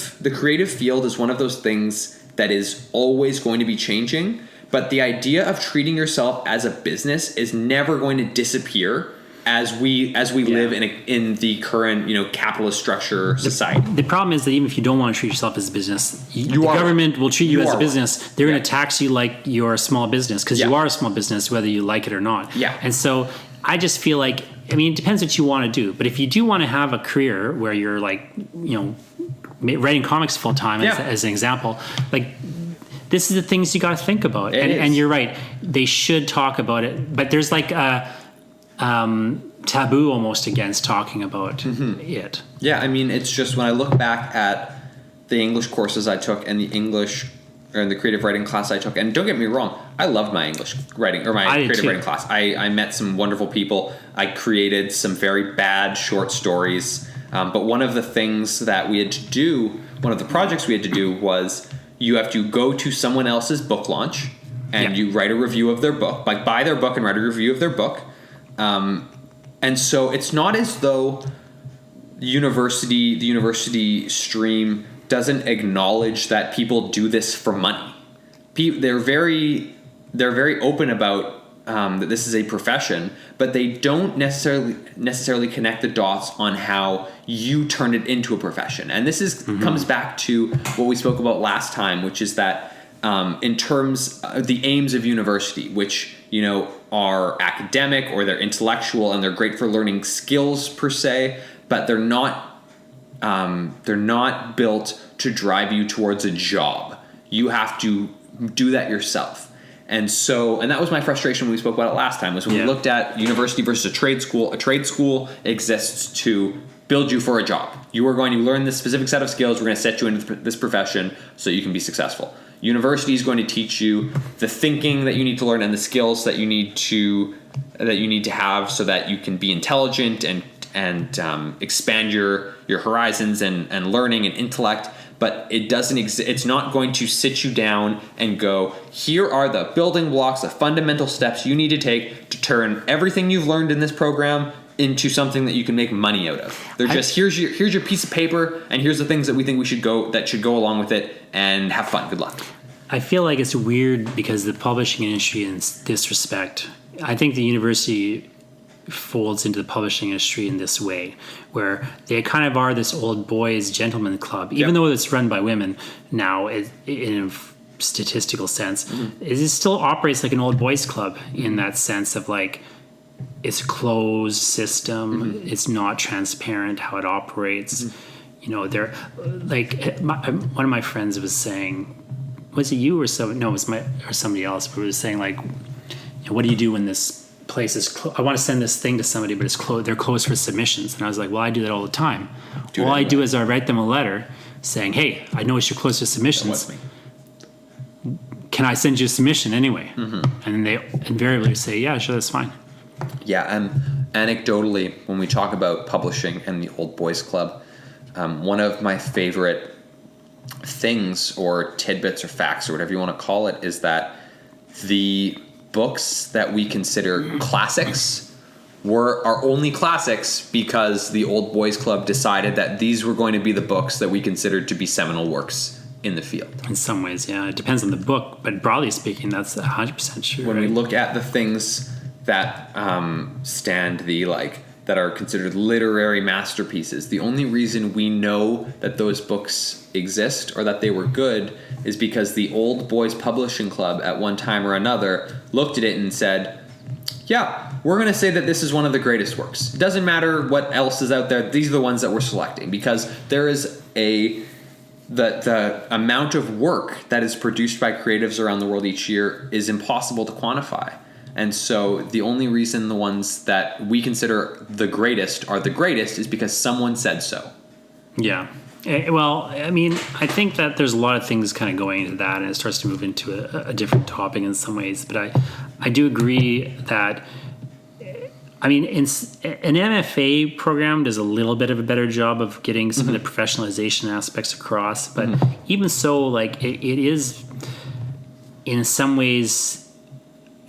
field is one of those things that is always going to be changing, but the idea of treating yourself as a business is never going to disappear as we live in the current capitalist structure society. The problem is that even if you don't want to treat yourself as a business, the government will treat you as a business. They're going to tax you like you're a small business because you are a small business, whether you like it or not. Yeah. And so I just feel like, I mean, it depends what you want to do. But if you do want to have a career where you're like, writing comics full time as an example, like this is the things you got to think about. And you're right. They should talk about it. But there's like a taboo almost against talking about it. Yeah. I mean, it's just when I look back at the English courses I took and the English or the creative writing class I took, and don't get me wrong, I loved my English writing or my creative writing class. I met some wonderful people. I created some very bad short stories. But one of the things that we had to do, one of the projects we had to do was you have to go to someone else's book launch and you write a review of their book, like buy their book and write a review of their book. And so it's not as though the university stream doesn't acknowledge that people do this for money. They're very open about that this is a profession, but they don't necessarily connect the dots on how you turn it into a profession. And this comes back to what we spoke about last time, which is that in terms of the aims of university, which are academic or they're intellectual and they're great for learning skills per se, but they're not built to drive you towards a job. You have to do that yourself. And that was my frustration when we spoke about it last time, was when we looked at university versus a trade school. A trade school exists to build you for a job. You are going to learn this specific set of skills. We're going to set you into this profession so you can be successful. University is going to teach you the thinking that you need to learn and the skills that you need to have so that you can be intelligent and expand your horizons and learning and intellect. But it doesn't it's not going to sit you down and go, here are the building blocks, the fundamental steps you need to take to turn everything you've learned in this program into something that you can make money out of. They're just here's your piece of paper, and here's the things that we think should go along with it, and have fun. Good luck. I feel like it's weird because the publishing industry, in this respect, I think the university folds into the publishing industry in this way, where they kind of are this old boys gentleman club, even though it's run by women now in a statistical sense. It still operates like an old boys club in that sense of like, it's a closed system. It's not transparent how it operates. They're like, one of my friends was saying, was it you or somebody? No, it was somebody else, but it was saying like, what do you do when this place is I want to send this thing to somebody, but it's closed. They're closed for submissions. And I was like, well, I do that all the time. All I do is I write them a letter saying, hey, I know you're closed for submissions. Can I send you a submission anyway? And they invariably say, yeah, sure, that's fine. Yeah, and anecdotally, when we talk about publishing and the old boys club, one of my favorite things or tidbits or facts or whatever you want to call it is that the books that we consider classics are only classics because the old boys club decided that these were going to be the books that we considered to be seminal works in the field. In some ways, yeah. It depends on the book, but broadly speaking, that's 100% true. When we look at the things that that are considered literary masterpieces, the only reason we know that those books exist or that they were good is because the Old Boys Publishing Club at one time or another looked at it and said, yeah, we're going to say that this is one of the greatest works. It doesn't matter what else is out there. These are the ones that we're selecting because there is the amount of work that is produced by creatives around the world each year is impossible to quantify. And so the only reason the ones that we consider the greatest are the greatest is because someone said so. Yeah. Well, I mean, I think that there's a lot of things kind of going into that, and it starts to move into a different topic in some ways. But I do agree that, I mean, an MFA program does a little bit of a better job of getting some of the professionalization aspects across. But even so, like, it is in some ways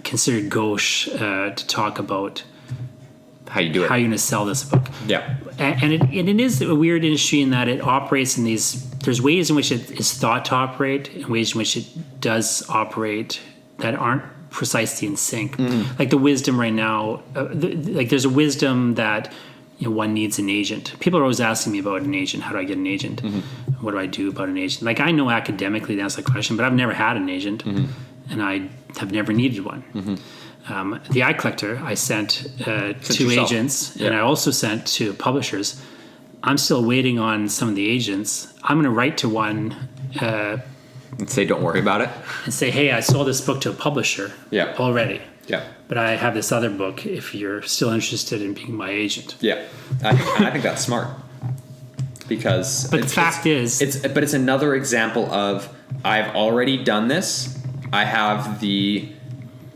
considered gauche to talk about how you do it, how you're going to sell this book. Yeah. And it is a weird industry in that it operates in these, there's ways in which it is thought to operate and ways in which it does operate that aren't precisely in sync. Like the wisdom right now, like there's a wisdom that, you know, one needs an agent. People are always asking me about an agent. How do I get an agent? What do I do about an agent? Like I know academically to answer that question, but I've never had an agent and I have never needed one. The Eye Collector I sent to agents, and I also sent to publishers. I'm still waiting on some of the agents. I'm going to write to one and say, don't worry about it. And say, hey, I sold this book to a publisher already. Yeah. But I have this other book if you're still interested in being my agent. Yeah. I think that's smart. Because but the fact is it's another example of I've already done this. I have the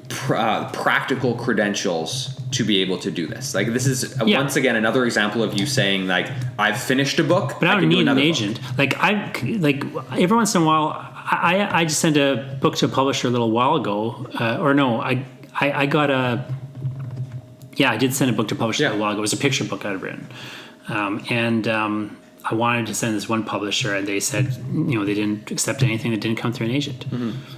practical credentials to be able to do this. Like this is once again another example of you saying like I've finished a book, but I don't need an agent. Book. Like every once in a while, I just sent a book to a publisher a little while ago, I got a I did send a book to a publisher a little while ago. It was a picture book I'd written, I wanted to send this one publisher, and they said, you know, they didn't accept anything that didn't come through an agent.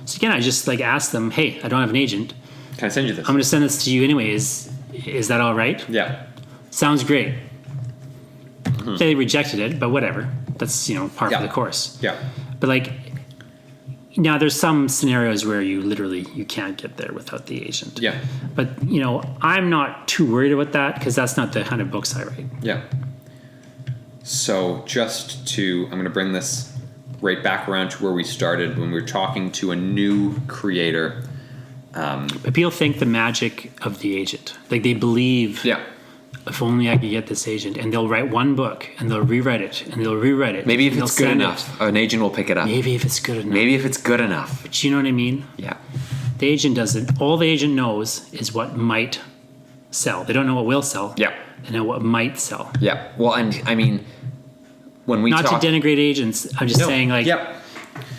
So again, I just like asked them, hey, I don't have an agent. Can I send you this? I'm going to send this to you anyways. Is that all right? Yeah. Sounds great. They rejected it, but whatever. That's, you know, part of the course. Yeah. But like, now there's some scenarios where you can't get there without the agent. Yeah. But, you know, I'm not too worried about that because that's not the kind of books I write. Yeah. So I'm going to bring this right back around to where we started when we were talking to a new creator. But people think the magic of the agent. Like they believe, if only I could get this agent, and they'll write one book and they'll rewrite it and they'll rewrite it. Maybe if it's good enough, an agent will pick it up. Maybe if it's good enough. Maybe if it's good enough. But you know what I mean? Yeah. The agent doesn't. All the agent knows is what might sell. They don't know what will sell. Yeah. They know what might sell. Yeah. Well, and I mean, when we not to denigrate agents, I'm just saying like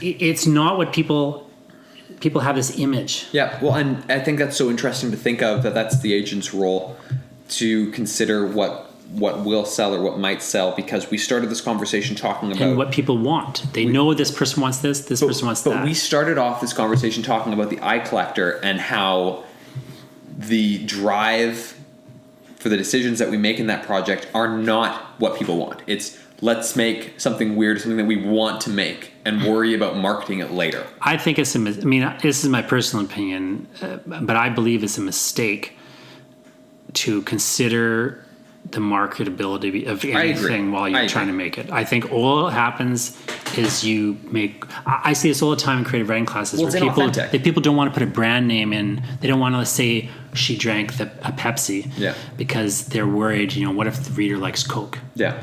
it's not what people have this image. Yeah. Well, and I think that's so interesting to think of that's the agent's role to consider what will sell or what might sell, because we started this conversation talking about what people want. They know this person wants this person wants that. But we started off this conversation talking about the Eye Collector and how the drive for the decisions that we make in that project are not what people want. It's let's make something weird, something that we want to make, and worry about marketing it later. I think this is my personal opinion, but I believe it's a mistake to consider the marketability of anything while you're trying to make it. I think all that happens is I see this all the time in creative writing classes where people don't want to put a brand name in. They don't want to say she drank a Pepsi because they're worried, you know, what if the reader likes Coke? Yeah.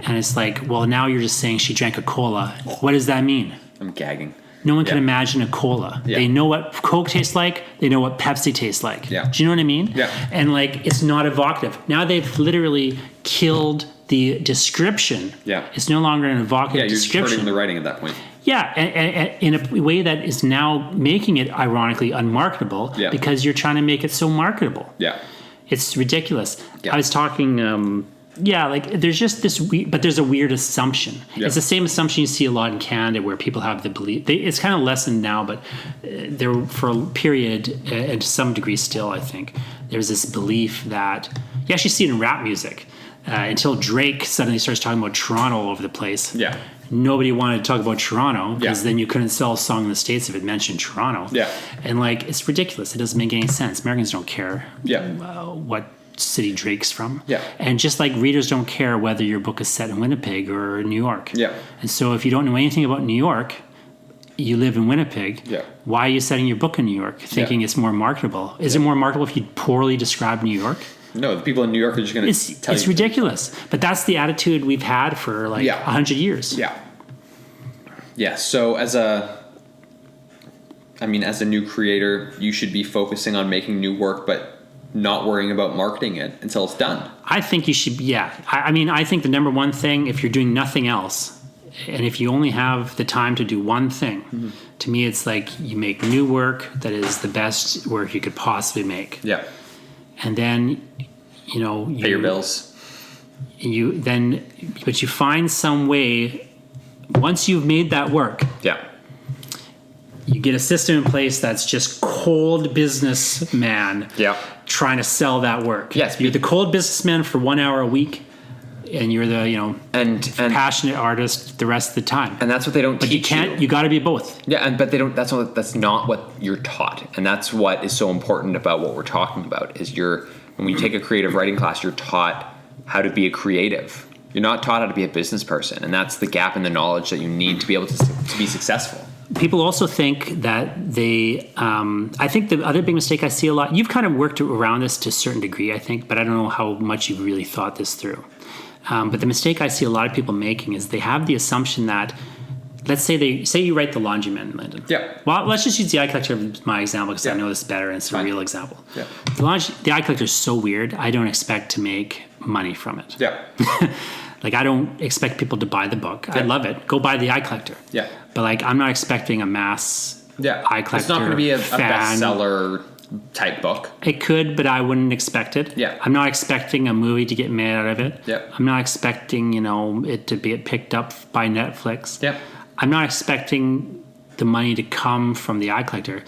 And it's like, well, now you're just saying she drank a cola. What does that mean? I'm gagging. No one can imagine a cola. Yeah. They know what Coke tastes like. They know what Pepsi tastes like. Yeah. Do you know what I mean? Yeah. And like, it's not evocative. Now they've literally killed the description. Yeah. It's no longer an evocative description. You're just hurting the writing at that point. Yeah, and in a way that is now making it ironically unmarketable because you're trying to make it so marketable. Yeah. It's ridiculous. Yeah. I was talking... like there's just this but there's a weird assumption. It's the same assumption you see a lot in Canada where people have the belief. It's kind of lessened now, but there for a period, and to some degree still, I think, there's this belief that you actually see it in rap music, until Drake suddenly starts talking about Toronto all over the place. Yeah. Nobody wanted to talk about Toronto because then you couldn't sell a song in the States if it mentioned Toronto. Yeah. And like, it's ridiculous. It doesn't make any sense. Americans don't care what city Drake's from. Yeah. And just like readers don't care whether your book is set in Winnipeg or New York. Yeah. And so if you don't know anything about New York, you live in Winnipeg. Yeah. Why are you setting your book in New York thinking it's more marketable? Is it more marketable if you poorly describe New York? No, the people in New York are just going to tell you. It's ridiculous. But that's the attitude we've had for like 100 years. Yeah. Yeah. So as a new creator, you should be focusing on making new work, but not worrying about marketing it until it's done. I think you should, I think the number one thing, if you're doing nothing else, and if you only have the time to do one thing, to me it's like you make new work that is the best work you could possibly make. Yeah. And then, pay your bills. But you find some way, once you've made that work, you get a system in place that's just cold businessman trying to sell that work. Yes. You're the cold businessman for 1 hour a week, and you're the and passionate artist the rest of the time. And that's what they don't teach you. But you can't. You got to be both. Yeah, but they don't. That's not what you're taught, and that's what is so important about what we're talking about. Is when you take a creative writing class, you're taught how to be a creative. You're not taught how to be a business person, and that's the gap in the knowledge that you need to be able to be successful. People also think that they. I think the other big mistake I see a lot. You've kind of worked around this to a certain degree, I think, but I don't know how much you've really thought this through. But the mistake I see a lot of people making is they have the assumption that, let's say you write The Laundryman, Lyndon. Yeah. Well, let's just use The Eye Collector as my example because I know this better and it's a real example. Yeah. The Eye Collector is so weird. I don't expect to make money from it. Yeah. Like I don't expect people to buy the book. I love it. Go buy The Eye Collector. Yeah. But like I'm not expecting a mass Eye Collector. It's not going to be a bestseller type book. It could, but I wouldn't expect it. Yeah. I'm not expecting a movie to get made out of it. Yeah. I'm not expecting, it to be picked up by Netflix. Yeah. I'm not expecting the money to come from The Eye Collector.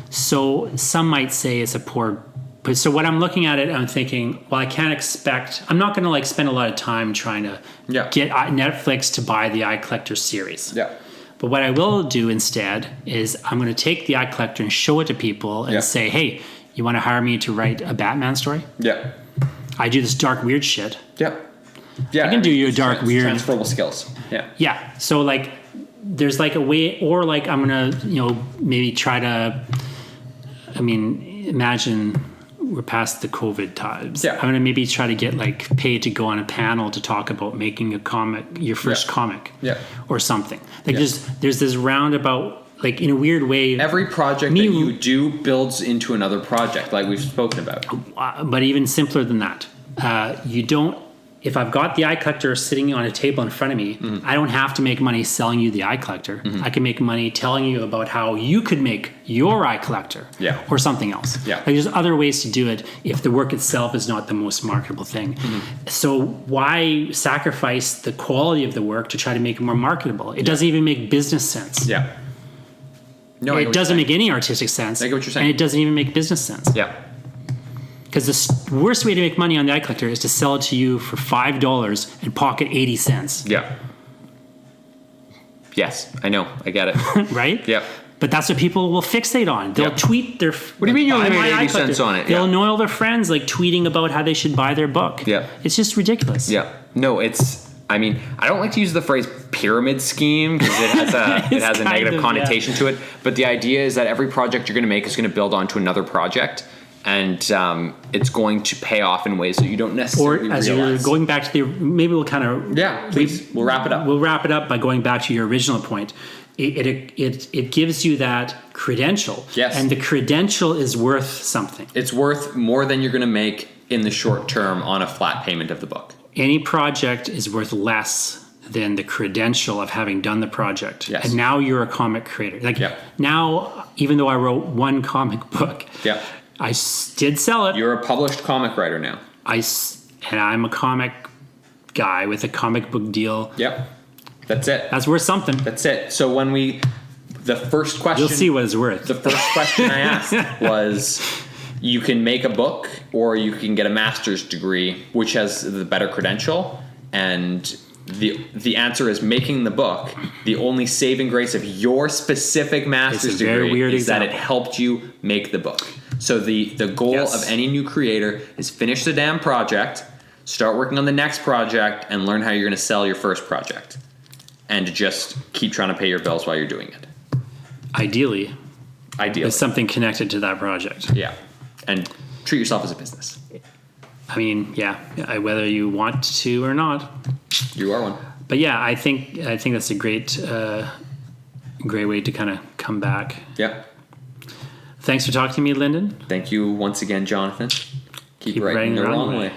So some might say it's a poor. But so when I'm looking at it, I'm thinking, well, I'm not going to spend a lot of time trying to get Netflix to buy the Eye Collector series. Yeah. But what I will do instead is I'm going to take the Eye Collector and show it to people and say, hey, you want to hire me to write a Batman story? Yeah. I do this dark, weird shit. Yeah. Yeah. I can do your dark, weird. Transferable skills. Yeah. Yeah. So there's a way, or I'm going to, maybe try to, imagine we're past the COVID times. Yeah. I'm going to maybe try to get paid to go on a panel to talk about making a comic, your first comic. Yeah. Or something. There's this roundabout, in a weird way. Every project that you do builds into another project, like we've spoken about. But even simpler than that. If I've got the Eye Collector sitting on a table in front of me, I don't have to make money selling you the Eye Collector. I can make money telling you about how you could make your Eye Collector or something else. Yeah. There's other ways to do it if the work itself is not the most marketable thing. So why sacrifice the quality of the work to try to make it more marketable? It doesn't even make business sense. Yeah. No, it doesn't make any artistic sense. I get what you're saying. And it doesn't even make business sense. Yeah. Because the worst way to make money on the Eye Collector is to sell it to you for $5 and pocket 80 cents. Yeah. Yes, I know. I get it. Right? Yeah. But that's what people will fixate on. They'll tweet their... What do you mean you only made 80 cents on it? They'll annoy all their friends tweeting about how they should buy their book. Yeah. It's just ridiculous. Yeah. No, I don't like to use the phrase pyramid scheme because it has a negative connotation to it. But the idea is that every project you're going to make is going to build onto another project. And it's going to pay off in ways that you don't necessarily realize. Or as you're going back to maybe we'll kind of... Yeah, please. We'll wrap it up. We'll wrap it up by going back to your original point. It gives you that credential. Yes. And the credential is worth something. It's worth more than you're going to make in the short term on a flat payment of the book. Any project is worth less than the credential of having done the project. Yes. And now you're a comic creator. Now, even though I wrote one comic book... Yeah. I did sell it. You're a published comic writer now. And I'm a comic guy with a comic book deal. Yep. That's it. That's worth something. That's it. So the first question... You'll see what it's worth. The first question I asked was, You can make a book, or you can get a master's degree, which has the better credential. And the answer is making the book. The only saving grace of your specific master's degree is that it helped you make the book. So the goal of any new creator is finish the damn project, start working on the next project, and learn how you're going to sell your first project. And just keep trying to pay your bills while you're doing it. Ideally. There's something connected to that project. Yeah. And treat yourself as a business. I mean, whether you want to or not. You are one. But yeah, I think that's a great way to kind of come back. Yeah. Thanks for talking to me, Lyndon. Thank you once again, Jonathan. Keep writing the wrong way.